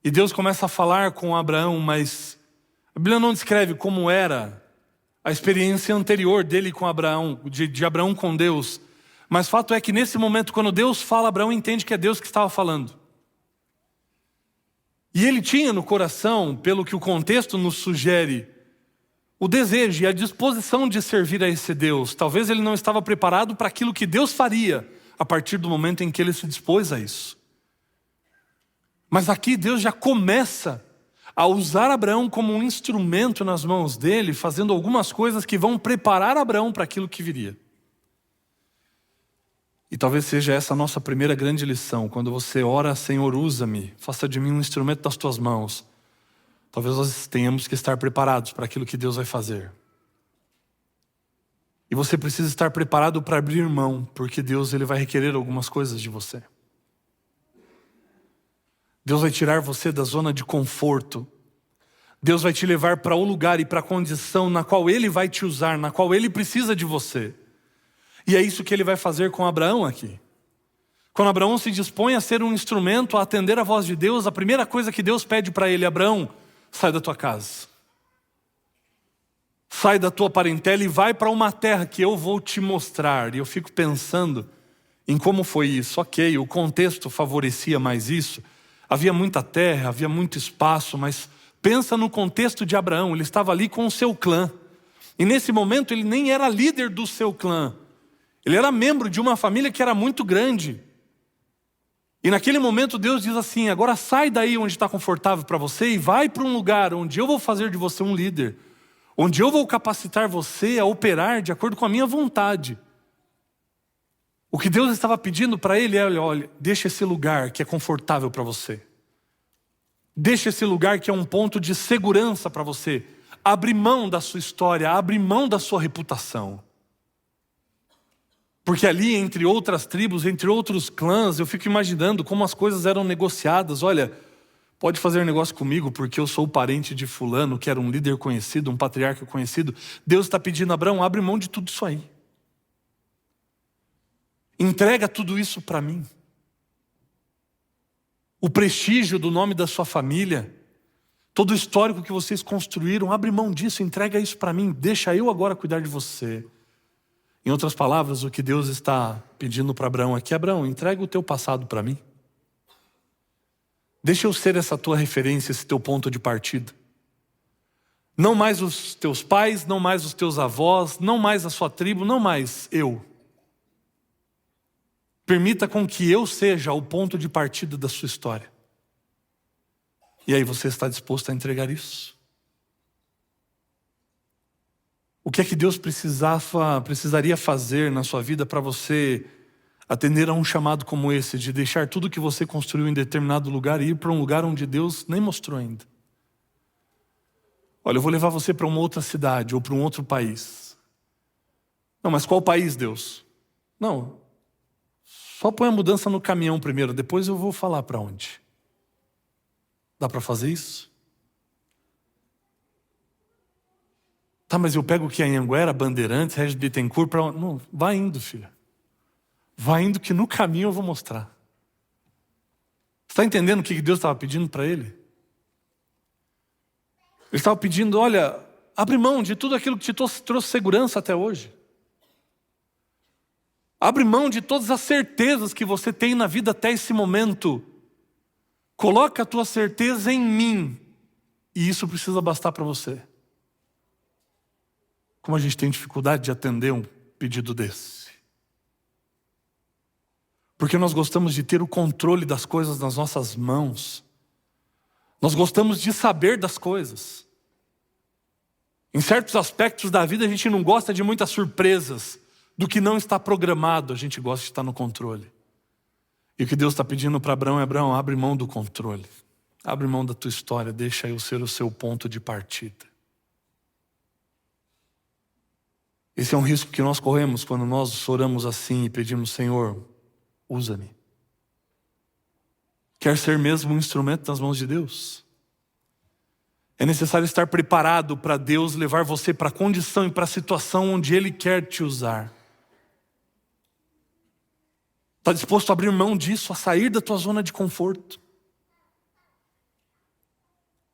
E Deus começa a falar com Abraão, mas a Bíblia não descreve como era a experiência anterior dele com Abraão, de Abraão com Deus. Mas fato é que nesse momento, quando Deus fala, Abraão entende que é Deus que estava falando. E ele tinha no coração, pelo que o contexto nos sugere, o desejo e a disposição de servir a esse Deus. Talvez ele não estava preparado para aquilo que Deus faria, a partir do momento em que ele se dispôs a isso. Mas aqui Deus já começa a usar Abraão como um instrumento nas mãos dele, fazendo algumas coisas que vão preparar Abraão para aquilo que viria. E talvez seja essa a nossa primeira grande lição. Quando você ora, Senhor, usa-me, faça de mim um instrumento das tuas mãos. Talvez nós tenhamos que estar preparados para aquilo que Deus vai fazer. E você precisa estar preparado para abrir mão, porque Deus ele vai requerer algumas coisas de você. Deus vai tirar você da zona de conforto. Deus vai te levar para o lugar e para a condição na qual Ele vai te usar, na qual Ele precisa de você. E é isso que Ele vai fazer com Abraão aqui. Quando Abraão se dispõe a ser um instrumento, a atender a voz de Deus, a primeira coisa que Deus pede para ele: Abraão, sai da tua casa. Sai da tua parentela e vai para uma terra que eu vou te mostrar. E eu fico pensando em como foi isso. Ok, o contexto favorecia mais isso. Havia muita terra, havia muito espaço, mas pensa no contexto de Abraão. Ele estava ali com o seu clã. E nesse momento ele nem era líder do seu clã. Ele era membro de uma família que era muito grande. E naquele momento Deus diz assim: agora sai daí onde está confortável para você e vai para um lugar onde eu vou fazer de você um líder. Onde eu vou capacitar você a operar de acordo com a minha vontade. O que Deus estava pedindo para ele é: olha, deixa esse lugar que é confortável para você. Deixa esse lugar que é um ponto de segurança para você. Abre mão da sua história, abre mão da sua reputação. Porque ali, entre outras tribos, entre outros clãs, eu fico imaginando como as coisas eram negociadas. Olha, pode fazer negócio comigo porque eu sou parente de fulano, que era um líder conhecido, um patriarca conhecido. Deus está pedindo a Abraão: abre mão de tudo isso aí. Entrega tudo isso para mim. O prestígio do nome da sua família, todo o histórico que vocês construíram, abre mão disso, entrega isso para mim. Deixa eu agora cuidar de você. Em outras palavras, o que Deus está pedindo para Abraão aqui: Abraão, entrega o teu passado para mim. Deixa eu ser essa tua referência, esse teu ponto de partida. Não mais os teus pais, não mais os teus avós, não mais a sua tribo, não mais eu. Permita com que eu seja o ponto de partida da sua história. E aí você está disposto a entregar isso? O que é que Deus precisaria fazer na sua vida para você atender a um chamado como esse, de deixar tudo que você construiu em determinado lugar e ir para um lugar onde Deus nem mostrou ainda? Olha, eu vou levar você para uma outra cidade ou para um outro país. Não, mas qual país, Deus? Não, só põe a mudança no caminhão primeiro, depois eu vou falar para onde. Dá para fazer isso? Tá, mas eu pego o que? Anhanguera, Bandeirantes, Regis Bittencourt, para onde? Não, vai indo, filha. Vai indo que no caminho eu vou mostrar. Você está entendendo o que Deus estava pedindo para ele? Ele estava pedindo: olha, abre mão de tudo aquilo que te trouxe segurança até hoje. Abre mão de todas as certezas que você tem na vida até esse momento. Coloca a tua certeza em mim. E isso precisa bastar para você. Como a gente tem dificuldade de atender um pedido desse. Porque nós gostamos de ter o controle das coisas nas nossas mãos. Nós gostamos de saber das coisas. Em certos aspectos da vida a gente não gosta de muitas surpresas. Do que não está programado, a gente gosta de estar no controle. E o que Deus está pedindo para Abraão é: Abraão, abre mão do controle. Abre mão da tua história, deixa eu ser o seu ponto de partida. Esse é um risco que nós corremos quando nós oramos assim e pedimos: Senhor, usa-me. Quer ser mesmo um instrumento nas mãos de Deus? É necessário estar preparado para Deus levar você para a condição e para a situação onde Ele quer te usar. Está disposto a abrir mão disso, a sair da tua zona de conforto?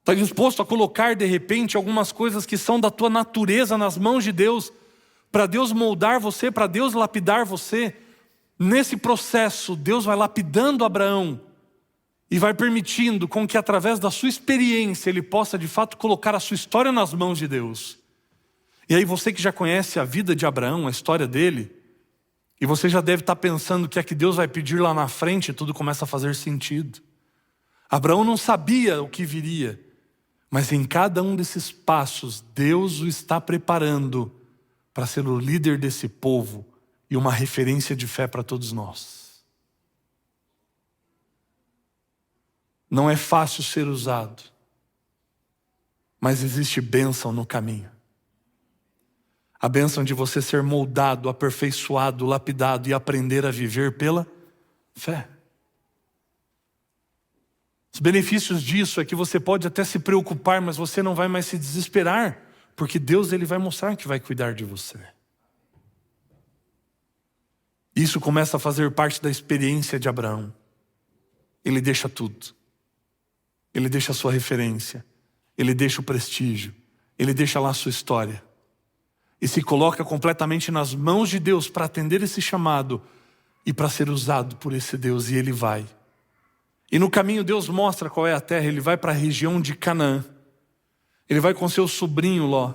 Está disposto a colocar de repente algumas coisas que são da tua natureza nas mãos de Deus, para Deus moldar você, para Deus lapidar você? Nesse processo, Deus vai lapidando Abraão e vai permitindo com que através da sua experiência ele possa de fato colocar a sua história nas mãos de Deus. E aí você que já conhece a vida de Abraão, a história dele, E você já deve estar pensando que é que Deus vai pedir lá na frente e tudo começa a fazer sentido. Abraão não sabia o que viria, mas em cada um desses passos, Deus o está preparando para ser o líder desse povo e uma referência de fé para todos nós. Não é fácil ser usado, mas existe bênção no caminho. A bênção de você ser moldado, aperfeiçoado, lapidado e aprender a viver pela fé. Os benefícios disso é que você pode até se preocupar, mas você não vai mais se desesperar, porque Deus ele vai mostrar que vai cuidar de você. Isso começa a fazer parte da experiência de Abraão. Ele deixa tudo. Ele deixa a sua referência. Ele deixa o prestígio. Ele deixa lá a sua história. E se coloca completamente nas mãos de Deus para atender esse chamado e para ser usado por esse Deus, e ele vai. E no caminho Deus mostra qual é a terra. Ele vai para a região de Canaã. Ele vai com seu sobrinho Ló.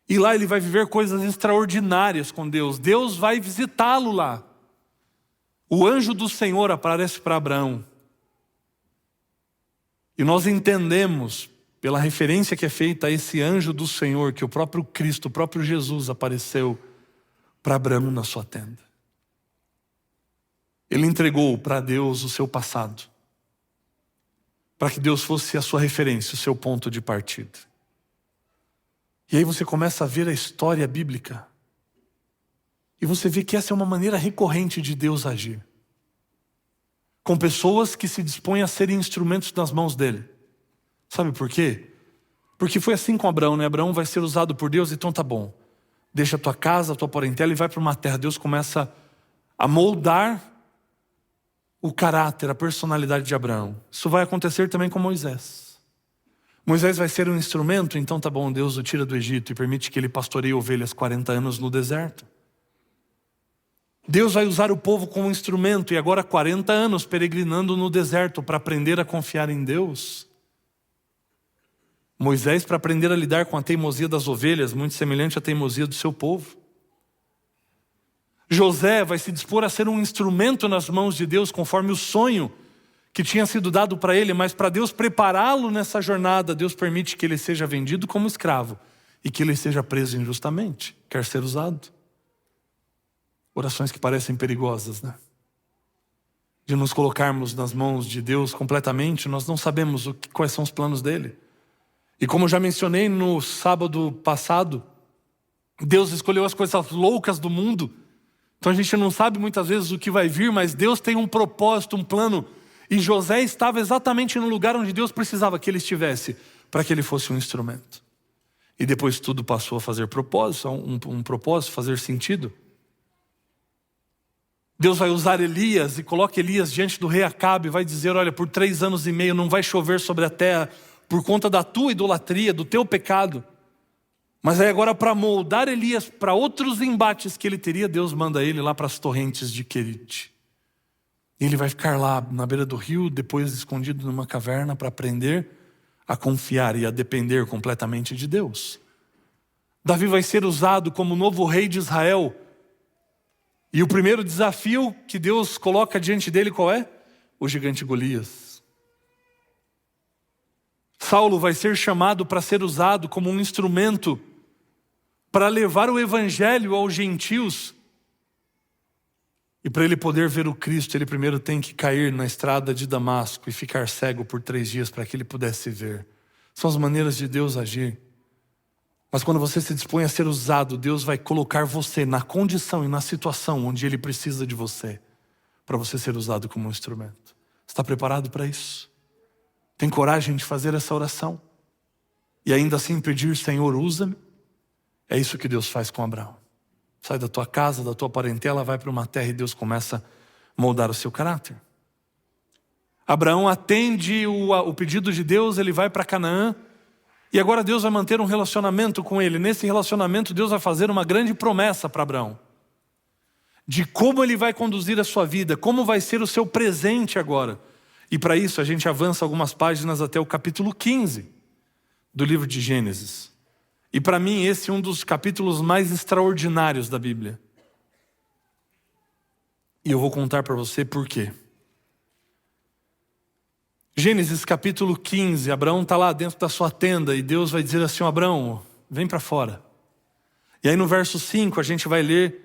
E lá ele vai viver coisas extraordinárias com Deus. Deus vai visitá-lo lá. O anjo do Senhor aparece para Abraão. E nós entendemos, pela referência que é feita a esse anjo do Senhor, que o próprio Cristo, o próprio Jesus apareceu para Abraão na sua tenda. Ele entregou para Deus o seu passado, para que Deus fosse a sua referência, o seu ponto de partida. E aí você começa a ver a história bíblica, e você vê que essa é uma maneira recorrente de Deus agir, com pessoas que se dispõem a serem instrumentos nas mãos dele. Sabe por quê? Porque foi assim com Abraão, né? Abraão vai ser usado por Deus, então tá bom. Deixa a tua casa, a tua parentela e vai para uma terra. Deus começa a moldar o caráter, a personalidade de Abraão. Isso vai acontecer também com Moisés. Moisés vai ser um instrumento, então tá bom, Deus o tira do Egito e permite que ele pastoreie ovelhas 40 anos no deserto. Deus vai usar o povo como instrumento e agora 40 anos peregrinando no deserto para aprender a confiar em Deus. Moisés para aprender a lidar com a teimosia das ovelhas, muito semelhante à teimosia do seu povo. José vai se dispor a ser um instrumento nas mãos de Deus, conforme o sonho que tinha sido dado para ele, mas para Deus prepará-lo nessa jornada, Deus permite que ele seja vendido como escravo e que ele seja preso injustamente, quer ser usado. Orações que parecem perigosas, né? De nos colocarmos nas mãos de Deus completamente, nós não sabemos quais são os planos dele. E como eu já mencionei no sábado passado, Deus escolheu as coisas loucas do mundo. Então a gente não sabe muitas vezes o que vai vir, mas Deus tem um propósito, um plano. E José estava exatamente no lugar onde Deus precisava que ele estivesse, para que ele fosse um instrumento. E depois tudo passou a fazer propósito, um propósito, fazer sentido. Deus vai usar Elias e coloca Elias diante do rei Acabe e vai dizer, olha, por 3 anos e meio não vai chover sobre a terra por conta da tua idolatria, do teu pecado. Mas aí agora para moldar Elias para outros embates que ele teria, Deus manda ele lá para as torrentes de Querite. Ele vai ficar lá na beira do rio, depois escondido numa caverna para aprender a confiar e a depender completamente de Deus. Davi vai ser usado como novo rei de Israel. E o primeiro desafio que Deus coloca diante dele qual é? O gigante Golias. Saulo vai ser chamado para ser usado como um instrumento para levar o evangelho aos gentios. E para ele poder ver o Cristo, ele primeiro tem que cair na estrada de Damasco e ficar cego por 3 dias para que ele pudesse ver. São as maneiras de Deus agir. Mas quando você se dispõe a ser usado, Deus vai colocar você na condição e na situação onde Ele precisa de você, para você ser usado como um instrumento. Está preparado para isso? Tem coragem de fazer essa oração? E ainda assim pedir, Senhor, usa-me? É isso que Deus faz com Abraão. Sai da tua casa, da tua parentela, vai para uma terra e Deus começa a moldar o seu caráter. Abraão atende o pedido de Deus, ele vai para Canaã, e agora Deus vai manter um relacionamento com ele. Nesse relacionamento Deus vai fazer uma grande promessa para Abraão. De como ele vai conduzir a sua vida, como vai ser o seu presente agora. E para isso a gente avança algumas páginas até o capítulo 15 do livro de Gênesis. E para mim esse é um dos capítulos mais extraordinários da Bíblia. E eu vou contar para você por quê. Gênesis capítulo 15, Abraão está lá dentro da sua tenda e Deus vai dizer assim: Abraão, vem para fora. E aí no verso 5 a gente vai ler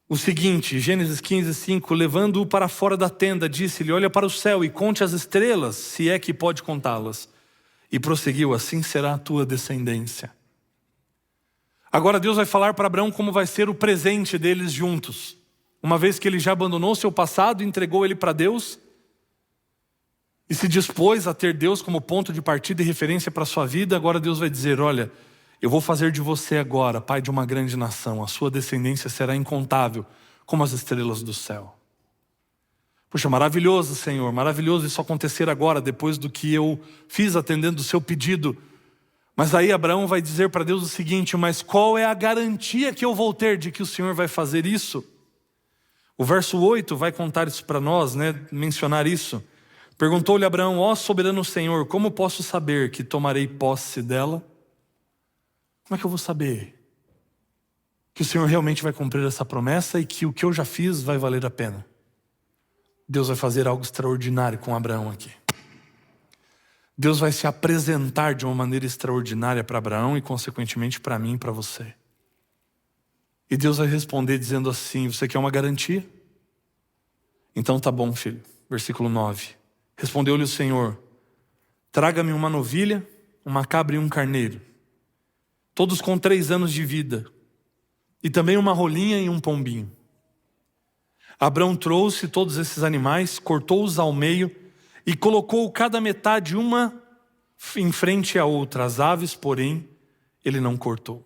o seguinte, Gênesis 15, 5, levando-o para fora da tenda, disse-lhe: olha para o céu e conte as estrelas, se é que pode contá-las. E prosseguiu: assim será a tua descendência. Agora Deus vai falar para Abraão como vai ser o presente deles juntos. Uma vez que ele já abandonou seu passado, entregou ele para Deus e se dispôs a ter Deus como ponto de partida e referência para a sua vida, agora Deus vai dizer: olha, eu vou fazer de você agora pai de uma grande nação, a sua descendência será incontável como as estrelas do céu. Puxa, maravilhoso, Senhor, maravilhoso isso acontecer agora, depois do que eu fiz atendendo o seu pedido. Mas aí Abraão vai dizer para Deus o seguinte: mas qual é a garantia que eu vou ter de que o Senhor vai fazer isso? O verso 8 vai contar isso para nós, mencionar isso. Perguntou-lhe Abraão: ó soberano Senhor, como posso saber que tomarei posse dela? Como é que eu vou saber que o Senhor realmente vai cumprir essa promessa e que o que eu já fiz vai valer a pena? Deus vai fazer algo extraordinário com Abraão aqui. Deus vai se apresentar de uma maneira extraordinária para Abraão e consequentemente para mim e para você. E Deus vai responder dizendo assim: você quer uma garantia? Então tá bom, filho. Versículo 9. Respondeu-lhe o Senhor: traga-me uma novilha, uma cabra e um carneiro, todos com 3 anos de vida, e também uma rolinha e um pombinho. Abraão trouxe todos esses animais, cortou-os ao meio e colocou cada metade uma em frente à outra. As aves, porém, ele não cortou.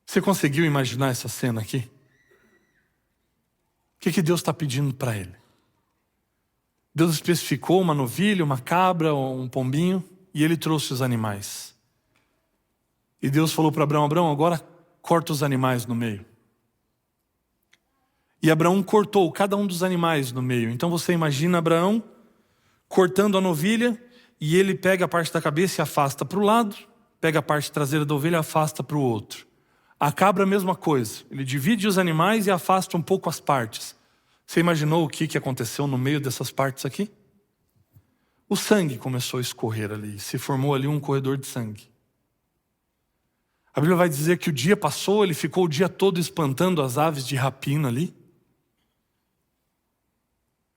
Você conseguiu imaginar essa cena aqui? O que Deus está pedindo para ele? Deus especificou uma novilha, uma cabra, um pombinho, e ele trouxe os animais. E Deus falou para Abraão: Abraão, agora corta os animais no meio. E Abraão cortou cada um dos animais no meio. Então você imagina Abraão cortando a novilha, e ele pega a parte da cabeça e afasta para o lado, pega a parte traseira da ovelha e afasta para o outro. A cabra, a mesma coisa. Ele divide os animais e afasta um pouco as partes. Você imaginou o que aconteceu no meio dessas partes aqui? O sangue começou a escorrer ali. Se formou ali um corredor de sangue. A Bíblia vai dizer que o dia passou, ele ficou o dia todo espantando as aves de rapina ali.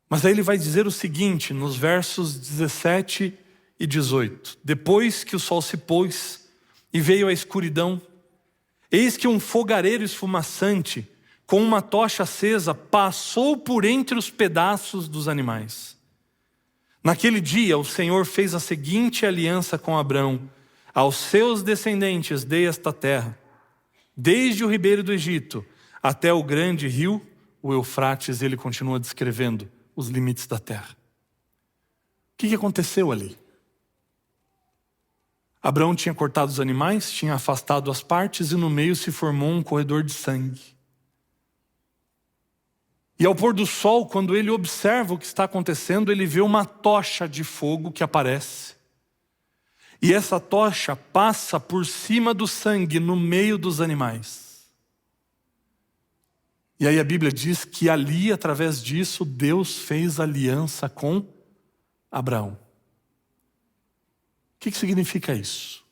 Mas aí ele vai dizer o seguinte, nos versos 17 e 18. Depois que o sol se pôs e veio a escuridão, eis que um fogareiro esfumaçante, com uma tocha acesa, passou por entre os pedaços dos animais. Naquele dia o Senhor fez a seguinte aliança com Abrão: aos seus descendentes dei esta terra, desde o ribeiro do Egito até o grande rio, o Eufrates. Ele continua descrevendo os limites da terra. O que aconteceu ali? Abraão tinha cortado os animais, tinha afastado as partes e no meio se formou um corredor de sangue. E ao pôr do sol, quando ele observa o que está acontecendo, ele vê uma tocha de fogo que aparece. E essa tocha passa por cima do sangue, no meio dos animais. E aí a Bíblia diz que ali, através disso, Deus fez aliança com Abraão. O que significa isso?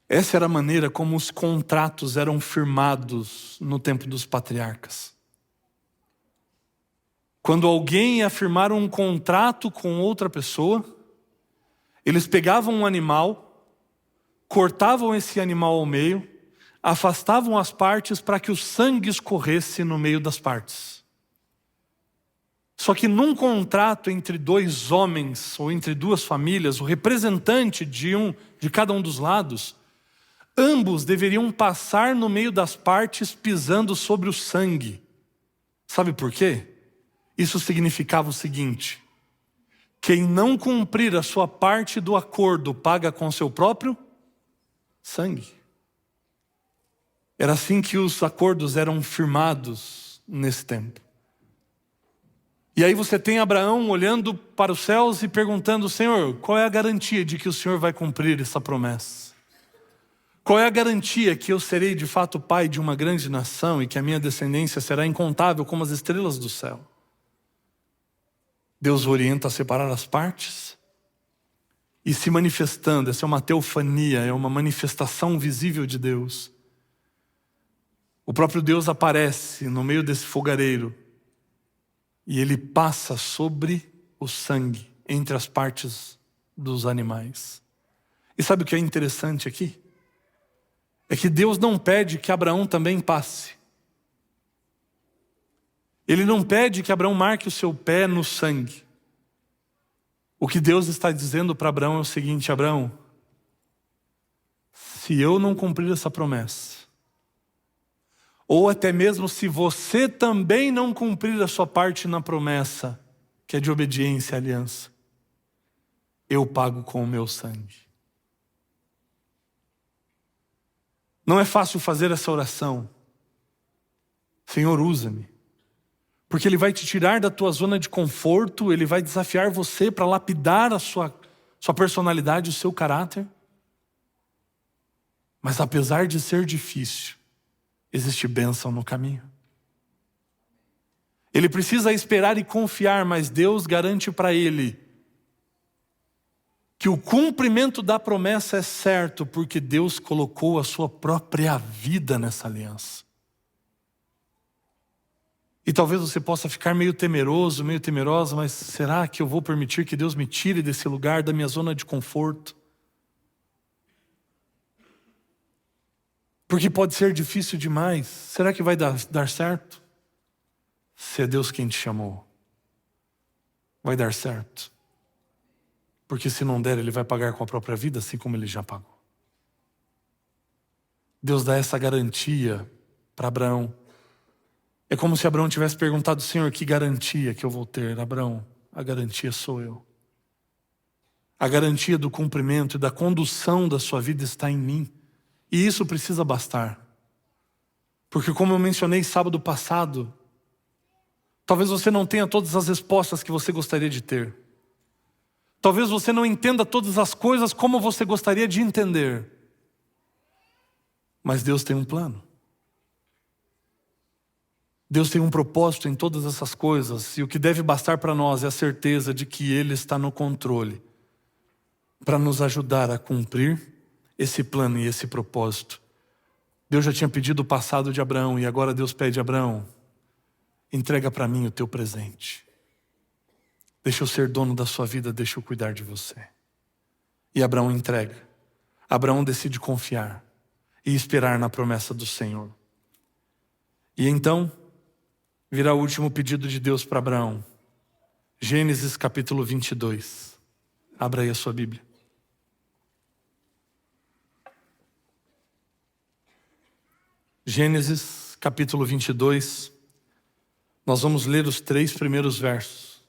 Essa era a maneira como os contratos eram firmados no tempo dos patriarcas. Quando alguém ia firmar um contrato com outra pessoa, eles pegavam um animal, cortavam esse animal ao meio, afastavam as partes para que o sangue escorresse no meio das partes. Só que num contrato entre 2 homens ou entre 2 famílias, o representante de cada um dos lados, ambos deveriam passar no meio das partes pisando sobre o sangue. Sabe por quê? Isso significava o seguinte: quem não cumprir a sua parte do acordo paga com seu próprio sangue. Era assim que os acordos eram firmados nesse tempo. E aí você tem Abraão olhando para os céus e perguntando: Senhor, qual é a garantia de que o Senhor vai cumprir essa promessa? Qual é a garantia que eu serei de fato pai de uma grande nação e que a minha descendência será incontável como as estrelas do céu? Deus o orienta a separar as partes e se manifestando. Essa é uma teofania, é uma manifestação visível de Deus. O próprio Deus aparece no meio desse fogareiro e ele passa sobre o sangue, entre as partes dos animais. E sabe o que é interessante aqui? É que Deus não pede que Abraão também passe. Ele não pede que Abraão marque o seu pé no sangue. O que Deus está dizendo para Abraão é o seguinte: Abraão, se eu não cumprir essa promessa, ou até mesmo se você também não cumprir a sua parte na promessa, que é de obediência à aliança, eu pago com o meu sangue. Não é fácil fazer essa oração. Senhor, usa-me. Porque Ele vai te tirar da tua zona de conforto, Ele vai desafiar você para lapidar a sua personalidade, o seu caráter. Mas apesar de ser difícil, existe bênção no caminho. Ele precisa esperar e confiar, mas Deus garante para ele que o cumprimento da promessa é certo, porque Deus colocou a sua própria vida nessa aliança. E talvez você possa ficar meio temeroso, meio temerosa, mas será que eu vou permitir que Deus me tire desse lugar, da minha zona de conforto? Porque pode ser difícil demais. Será que vai dar certo? Se é Deus quem te chamou, vai dar certo. Porque se não der, Ele vai pagar com a própria vida, assim como Ele já pagou. Deus dá essa garantia para Abraão. É como se Abraão tivesse perguntado: Senhor, que garantia que eu vou ter? Abraão, a garantia sou eu. A garantia do cumprimento e da condução da sua vida está em mim. E isso precisa bastar. Porque como eu mencionei sábado passado, talvez você não tenha todas as respostas que você gostaria de ter. Talvez você não entenda todas as coisas como você gostaria de entender. Mas Deus tem um plano. Deus tem um propósito em todas essas coisas. E o que deve bastar para nós é a certeza de que Ele está no controle, para nos ajudar a cumprir esse plano e esse propósito. Deus já tinha pedido o passado de Abraão, e agora Deus pede: Abraão, entrega para mim o teu presente. Deixa eu ser dono da sua vida, deixa eu cuidar de você. E Abraão entrega. Abraão decide confiar e esperar na promessa do Senhor. E então virá o último pedido de Deus para Abraão. Gênesis capítulo 22. Abra aí a sua Bíblia. Gênesis capítulo 22. Nós vamos ler os 3 primeiros versos,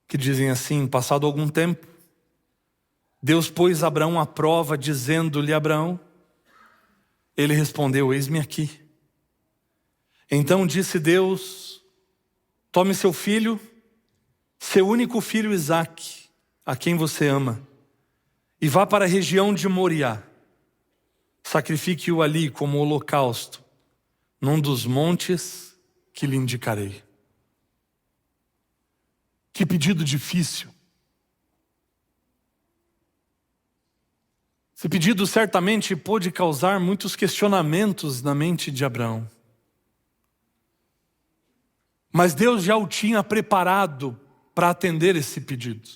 que dizem assim: passado algum tempo, Deus pôs Abraão à prova, dizendo-lhe: Abraão. Ele respondeu: eis-me aqui. Então disse Deus: tome seu filho, seu único filho Isaque, a quem você ama, e vá para a região de Moriá. Sacrifique-o ali como holocausto, num dos montes que lhe indicarei. Que pedido difícil. Esse pedido certamente pôde causar muitos questionamentos na mente de Abraão. Mas Deus já o tinha preparado para atender esse pedido.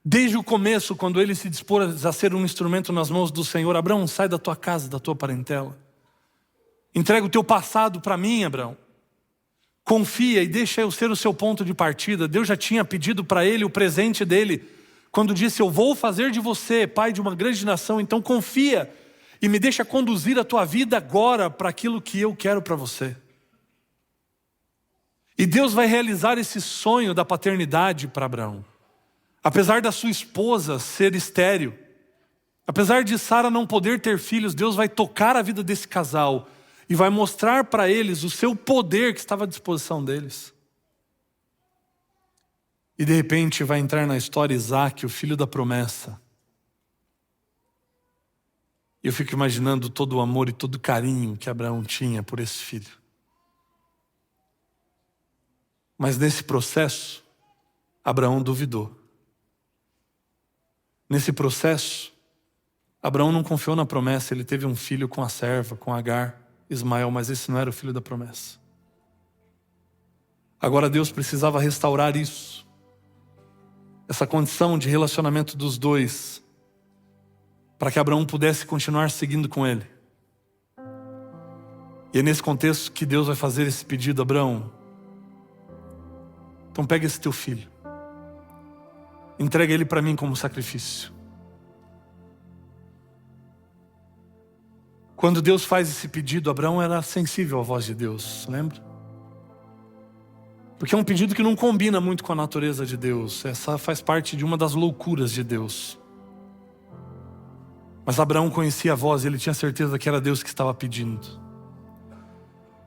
Desde o começo, quando ele se dispôs a ser um instrumento nas mãos do Senhor: Abraão, sai da tua casa, da tua parentela. Entrega o teu passado para mim, Abraão. Confia e deixa eu ser o seu ponto de partida. Deus já tinha pedido para ele o presente dele, quando disse: eu vou fazer de você pai de uma grande nação, então confia e me deixa conduzir a tua vida agora para aquilo que eu quero para você. E Deus vai realizar esse sonho da paternidade para Abraão. Apesar da sua esposa ser estéril, apesar de Sara não poder ter filhos, Deus vai tocar a vida desse casal e vai mostrar para eles o seu poder que estava à disposição deles. E de repente vai entrar na história Isaque, o filho da promessa. E E eu fico imaginando todo o amor e todo o carinho que Abraão tinha por esse filho. Mas nesse processo, Abraão duvidou. Nesse processo, Abraão não confiou na promessa. Ele teve um filho com a serva, com Agar, Ismael, mas esse não era o filho da promessa. Agora Deus precisava restaurar isso. Essa condição de relacionamento dos dois, para que Abraão pudesse continuar seguindo com ele. E é nesse contexto que Deus vai fazer esse pedido: Abraão, então pega esse teu filho, entrega ele para mim como sacrifício. Quando Deus faz esse pedido, Abraão era sensível à voz de Deus, lembra? Porque é um pedido que não combina muito com a natureza de Deus. Essa faz parte de uma das loucuras de Deus. Mas Abraão conhecia a voz e ele tinha certeza que era Deus que estava pedindo.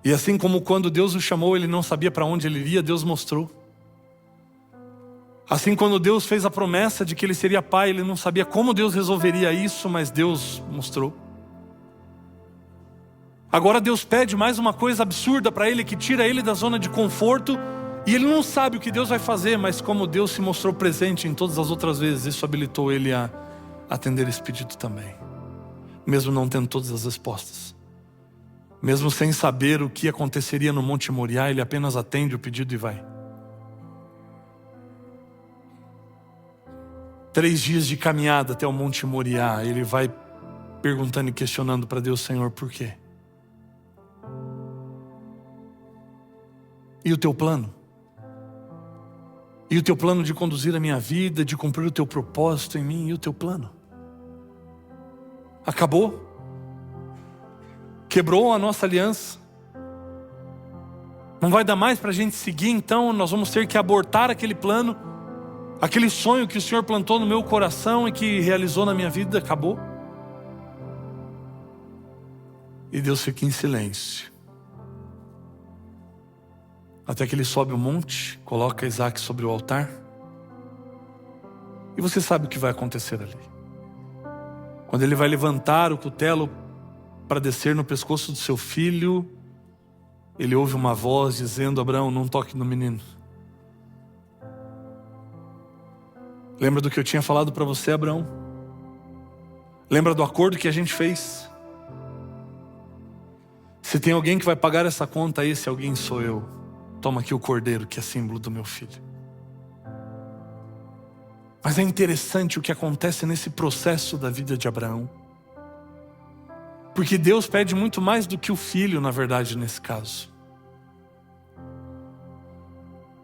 E assim como quando Deus o chamou, ele não sabia para onde ele iria, Deus mostrou. Assim, quando Deus fez a promessa de que ele seria pai, ele não sabia como Deus resolveria isso, mas Deus mostrou. Agora Deus pede mais uma coisa absurda para ele, que tira ele da zona de conforto, e ele não sabe o que Deus vai fazer, mas como Deus se mostrou presente em todas as outras vezes, isso habilitou ele a atender esse pedido também. Mesmo não tendo todas as respostas. Mesmo sem saber o que aconteceria no Monte Moriá, ele apenas atende o pedido e vai. 3 dias de caminhada até o Monte Moriá, ele vai perguntando e questionando para Deus: Senhor, por quê? E o teu plano? E o teu plano de conduzir a minha vida, de cumprir o teu propósito em mim, e o teu plano? Acabou? Quebrou a nossa aliança? Não vai dar mais para a gente seguir, então nós vamos ter que abortar aquele plano, aquele sonho que o Senhor plantou no meu coração e que realizou na minha vida, acabou? E Deus fica em silêncio. Até que ele sobe o monte, coloca Isaac sobre o altar. E você sabe o que vai acontecer ali. Quando ele vai levantar o cutelo para descer no pescoço do seu filho, ele ouve uma voz dizendo: Abraão, não toque no menino. Lembra do que eu tinha falado para você, Abraão? Lembra do acordo que a gente fez? Se tem alguém que vai pagar essa conta, esse alguém sou eu. Toma aqui o cordeiro, que é símbolo do meu filho. Mas é interessante o que acontece nesse processo da vida de Abraão. Porque Deus pede muito mais do que o filho, na verdade, nesse caso.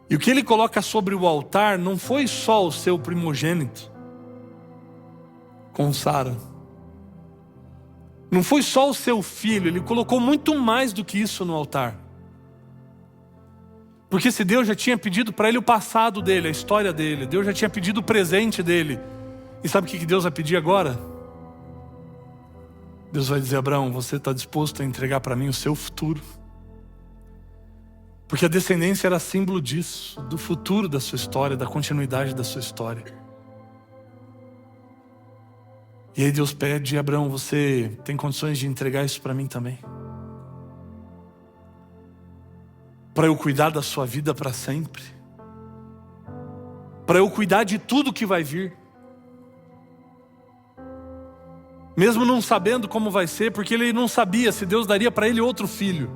E o que ele coloca sobre o altar não foi só o seu primogênito com Sara. Não foi só o seu filho, ele colocou muito mais do que isso no altar. Porque se Deus já tinha pedido para ele o passado dele, a história dele, Deus já tinha pedido o presente dele. E sabe o que Deus vai pedir agora? Deus vai dizer: Abraão, você está disposto a entregar para mim o seu futuro? Porque a descendência era símbolo disso, do futuro da sua história, da continuidade da sua história. E aí Deus pede: Abraão, você tem condições de entregar isso para mim também? Para eu cuidar da sua vida para sempre? Para eu cuidar de tudo que vai vir? Mesmo não sabendo como vai ser, porque ele não sabia se Deus daria para ele outro filho.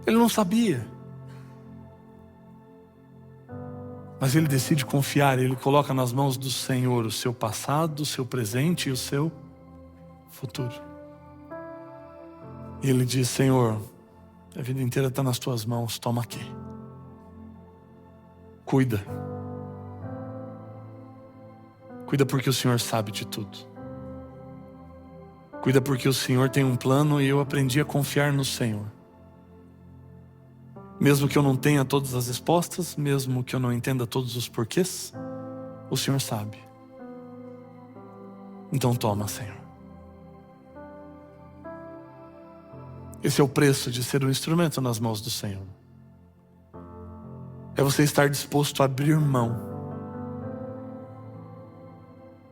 Ele não sabia. Mas ele decide confiar, ele coloca nas mãos do Senhor o seu passado, o seu presente e o seu futuro. E ele diz: Senhor, a vida inteira está nas tuas mãos, toma aqui. Cuida. Cuida porque o Senhor sabe de tudo. Cuida porque o Senhor tem um plano e eu aprendi a confiar no Senhor. Mesmo que eu não tenha todas as respostas, mesmo que eu não entenda todos os porquês, o Senhor sabe. Então toma, Senhor. Esse é o preço de ser um instrumento nas mãos do Senhor. É você estar disposto a abrir mão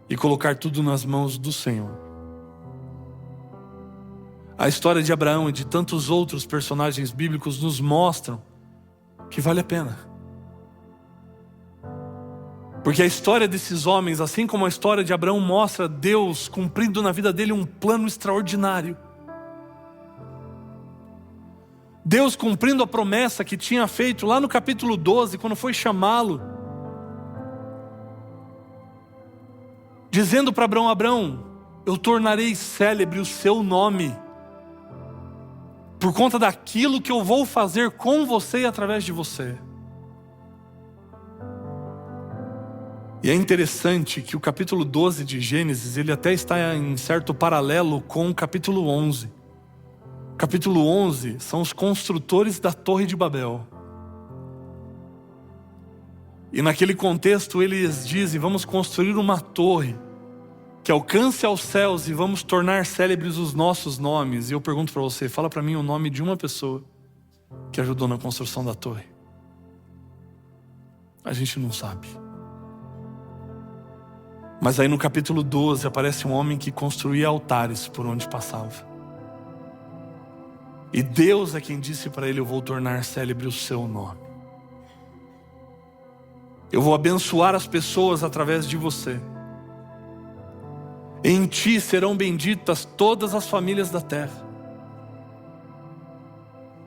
e colocar tudo nas mãos do Senhor. A história de Abraão e de tantos outros personagens bíblicos nos mostram que vale a pena. Porque a história desses homens, assim como a história de Abraão, mostra Deus cumprindo na vida dele um plano extraordinário. Deus cumprindo a promessa que tinha feito lá no capítulo 12, quando foi chamá-lo, dizendo para Abraão: Abraão, eu tornarei célebre o seu nome, por conta daquilo que eu vou fazer com você e através de você. E é interessante que o capítulo 12 de Gênesis, ele até está em certo paralelo com o capítulo 11. Capítulo 11 são os construtores da Torre de Babel. E naquele contexto eles dizem: vamos construir uma torre que alcance aos céus e vamos tornar célebres os nossos nomes. E eu pergunto para você, fala para mim o nome de uma pessoa que ajudou na construção da torre. A gente não sabe. Mas aí no capítulo 12 aparece um homem que construía altares por onde passava. E Deus é quem disse para ele: eu vou tornar célebre o seu nome. Eu vou abençoar as pessoas através de você. Em ti serão benditas todas as famílias da terra.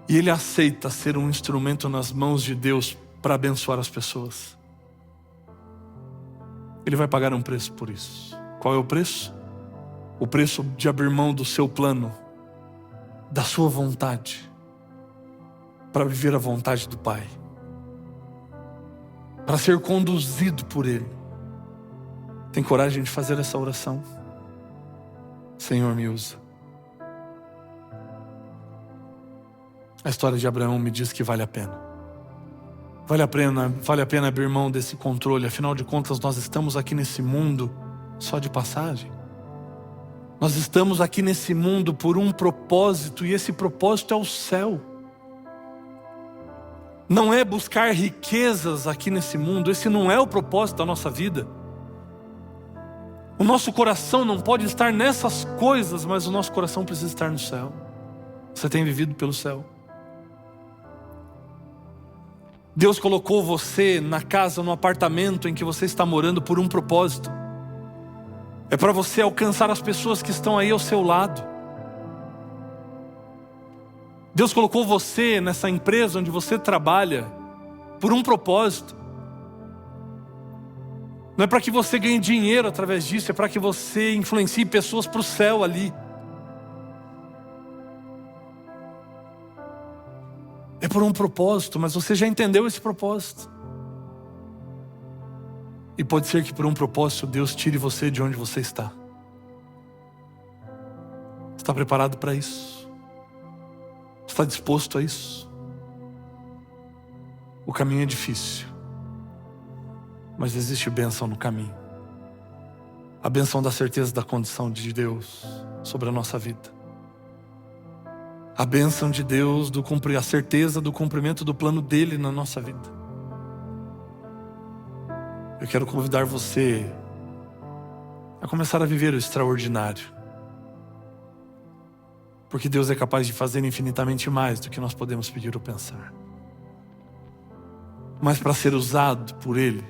E ele aceita ser um instrumento nas mãos de Deus para abençoar as pessoas. Ele vai pagar um preço por isso. Qual é o preço? O preço de abrir mão do seu plano, da sua vontade, para viver a vontade do Pai, para ser conduzido por Ele. Tem coragem de fazer essa oração? Senhor, me usa. A história de Abraão me diz que vale a pena. Vale a pena abrir mão desse controle. Afinal de contas, nós estamos aqui nesse mundo só de passagem. Nós estamos aqui nesse mundo por um propósito, e esse propósito é o céu. Não é buscar riquezas aqui nesse mundo. Esse não é o propósito da nossa vida. O nosso coração não pode estar nessas coisas, mas o nosso coração precisa estar no céu. Você tem vivido pelo céu. Deus colocou você na casa, no apartamento em que você está morando por um propósito. É para você alcançar as pessoas que estão aí ao seu lado. Deus colocou você nessa empresa onde você trabalha por um propósito. Não é para que você ganhe dinheiro através disso, é para que você influencie pessoas para o céu ali. É por um propósito, mas você já entendeu esse propósito. E pode ser que por um propósito Deus tire você de onde você está. Está preparado para isso? Está disposto a isso? O caminho é difícil, mas existe bênção no caminho. A bênção da certeza da condição de Deus sobre a nossa vida. A bênção de Deus, a certeza do cumprimento do plano dele na nossa vida. Eu quero convidar você a começar a viver o extraordinário. Porque Deus é capaz de fazer infinitamente mais do que nós podemos pedir ou pensar. Mas para ser usado por Ele,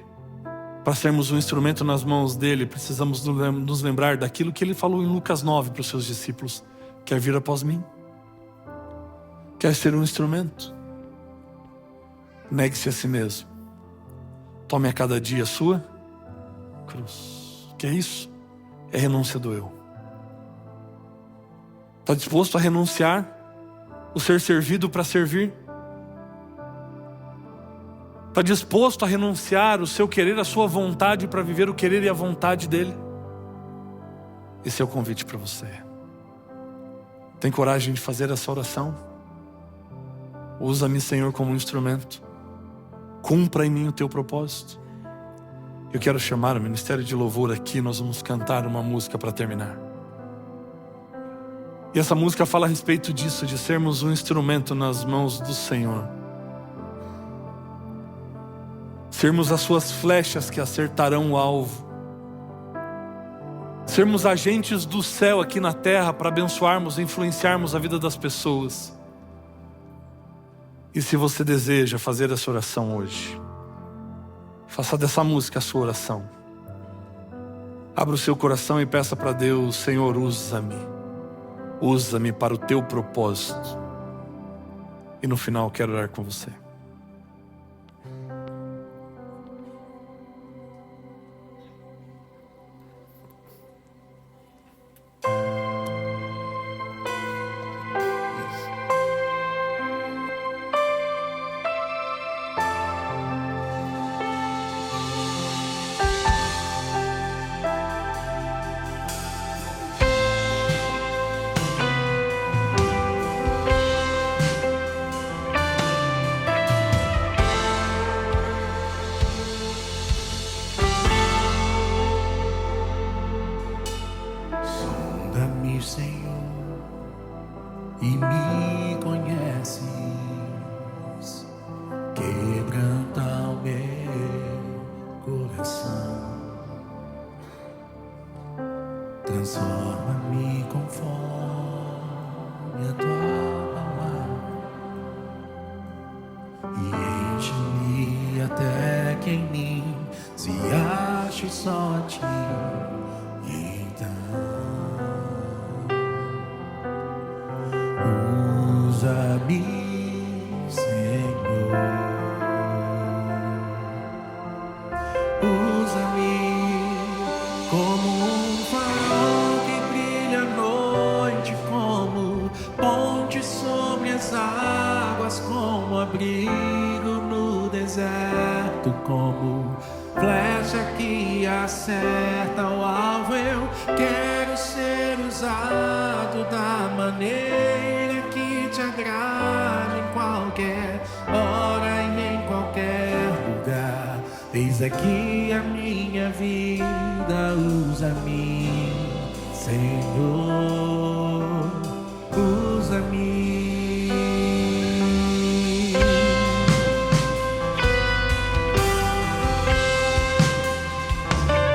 para sermos um instrumento nas mãos dele, precisamos nos lembrar daquilo que Ele falou em Lucas 9 para os seus discípulos: quer vir após mim? Quer ser um instrumento? Negue-se a si mesmo. Tome a cada dia a sua cruz. Que é isso? É renúncia do eu. Está disposto a renunciar o ser servido para servir? Está disposto a renunciar o seu querer, a sua vontade para viver o querer e a vontade dele? Esse é o convite para você. Tem coragem de fazer essa oração? Usa-me, Senhor, como um instrumento. Cumpra em mim o teu propósito. Eu quero chamar o Ministério de Louvor aqui. Nós vamos cantar uma música para terminar. E essa música fala a respeito disso, de sermos um instrumento nas mãos do Senhor. Sermos as suas flechas que acertarão o alvo. sermos agentes do céu aqui na terra para abençoarmos e influenciarmos a vida das pessoas. E se você deseja fazer essa oração hoje, faça dessa música a sua oração. Abra o seu coração e peça para Deus: Senhor, usa-me. Usa-me para o teu propósito. E no final eu quero orar com você. Sonda-me, Senhor, e me conheces. Quebranta o meu coração. Transforma-me conforme a tua palavra e enche-me até que em mim se ache só a ti. Usa-me, Senhor. Usa-me como um farol que brilha à noite, como ponte sobre as águas, como abrigo no deserto, como flecha que acerta o alvo. Eu quero ser usado da maneira que te agrade, em qualquer hora e em qualquer lugar. Eis aqui a minha vida, usa-me, Senhor, usa-me.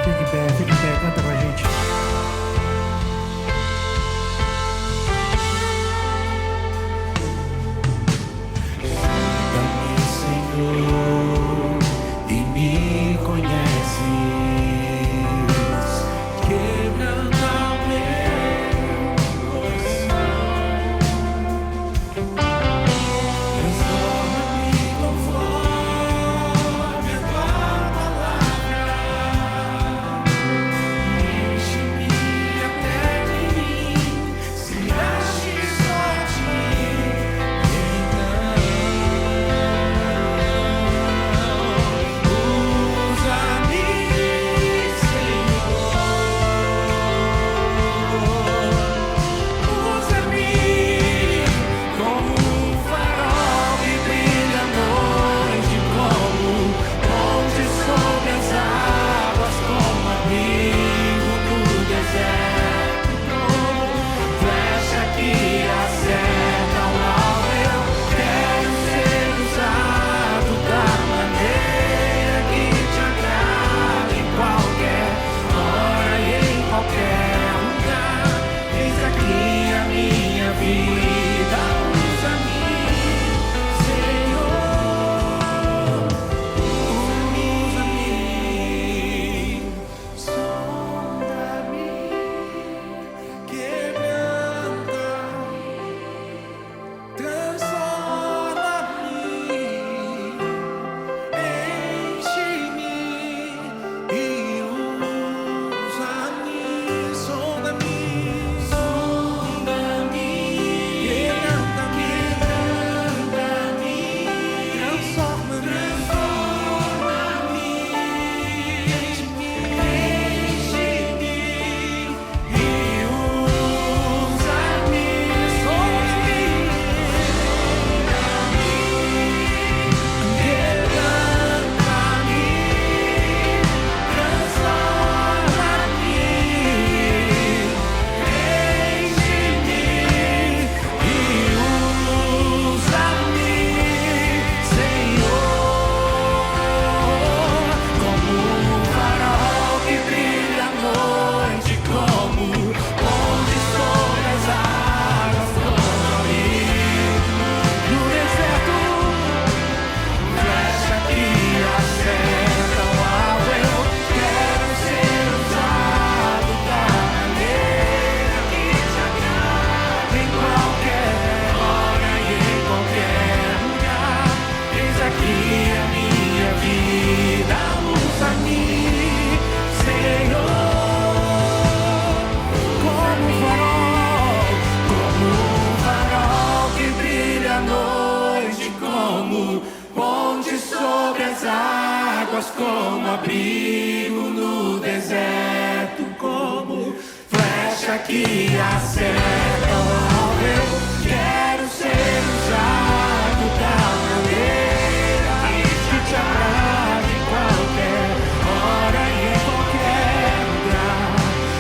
Fique em pé, canta com a gente. Usa-me, Senhor, e me conheces. Quebranta o meu coração. ponte sobre as águas, como abrigo no deserto, como flecha que acerta o alvo. Eu quero ser usado da maneira que te agrade em qualquer hora e em qualquer lugar.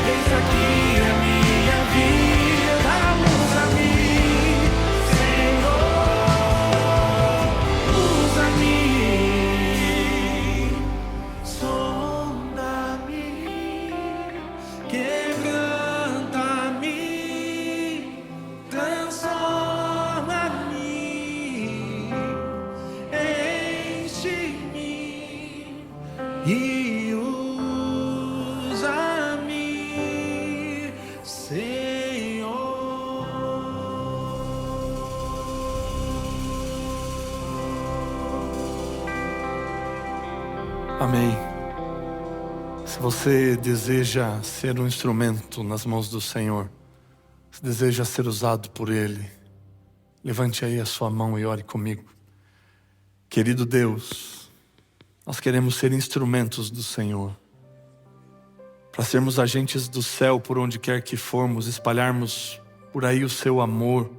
Eis aqui a minha vida, usa-me, Senhor, usa-me, sonda-me, quebranta-me, transforma-me, enche-me e usa-me, Senhor. Amém. Se você deseja ser um instrumento nas mãos do Senhor, se deseja ser usado por Ele, levante aí a sua mão e ore comigo. Querido Deus, nós queremos ser instrumentos do Senhor, para sermos agentes do céu por onde quer que formos, espalharmos por aí o seu amor,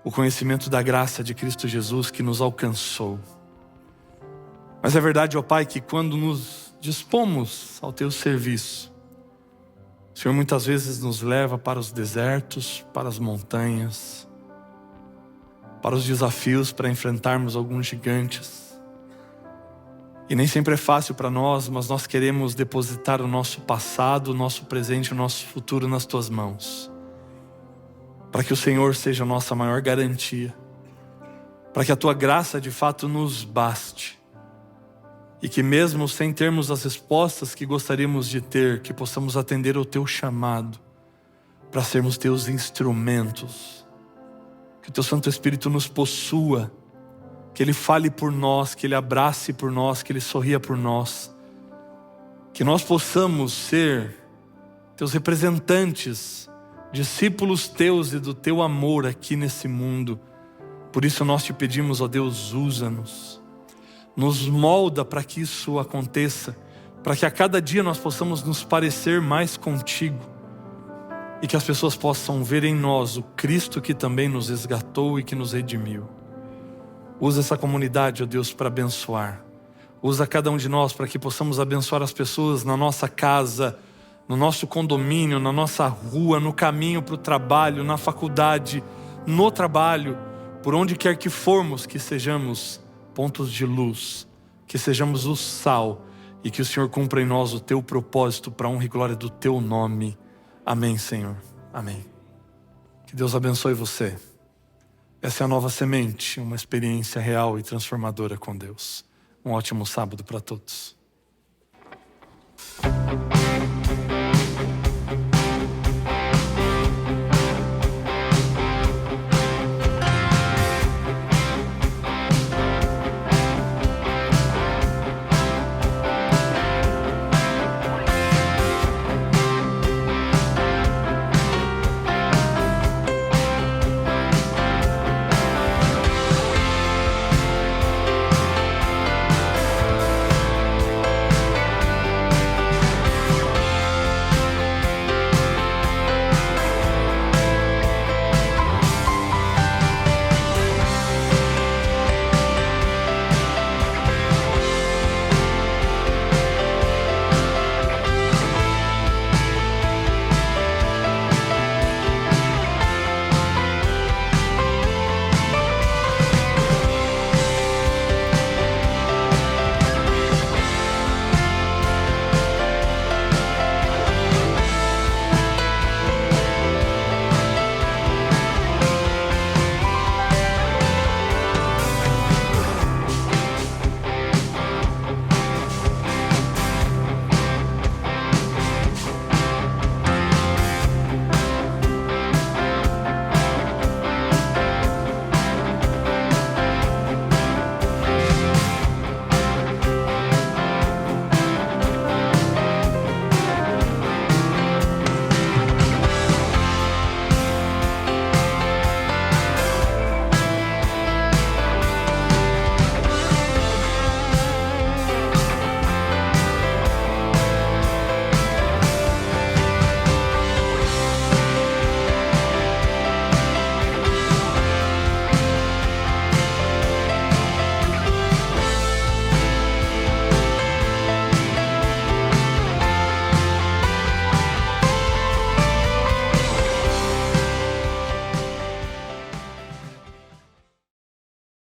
o conhecimento da graça de Cristo Jesus que nos alcançou. Mas é verdade, ó Pai, que quando nos dispomos ao Teu serviço, o Senhor muitas vezes nos leva para os desertos, para as montanhas, para os desafios, para enfrentarmos alguns gigantes. E nem sempre é fácil para nós, mas nós queremos depositar o nosso passado, o nosso presente, o nosso futuro nas Tuas mãos, para que o Senhor seja a nossa maior garantia, para que a Tua graça de fato nos baste, e que mesmo sem termos as respostas que gostaríamos de ter, que possamos atender ao Teu chamado, para sermos Teus instrumentos, que o Teu Santo Espírito nos possua, que Ele fale por nós, que Ele abrace por nós, que Ele sorria por nós, que nós possamos ser Teus representantes, discípulos Teus e do Teu amor aqui nesse mundo. Por isso nós Te pedimos, ó Deus, usa-nos, nos molda para que isso aconteça, para que a cada dia nós possamos nos parecer mais contigo e que as pessoas possam ver em nós o Cristo que também nos resgatou e que nos redimiu. Usa essa comunidade, ó Deus, para abençoar. Usa cada um de nós para que possamos abençoar as pessoas na nossa casa, no nosso condomínio, na nossa rua, no caminho para o trabalho, na faculdade, no trabalho, por onde quer que formos, que sejamos pontos de luz, que sejamos o sal e que o Senhor cumpra em nós o Teu propósito para a honra e glória do Teu nome. Amém, Senhor. Amém. Que Deus abençoe você. Essa é a Nova Semente, uma experiência real e transformadora com Deus. Um ótimo sábado para todos.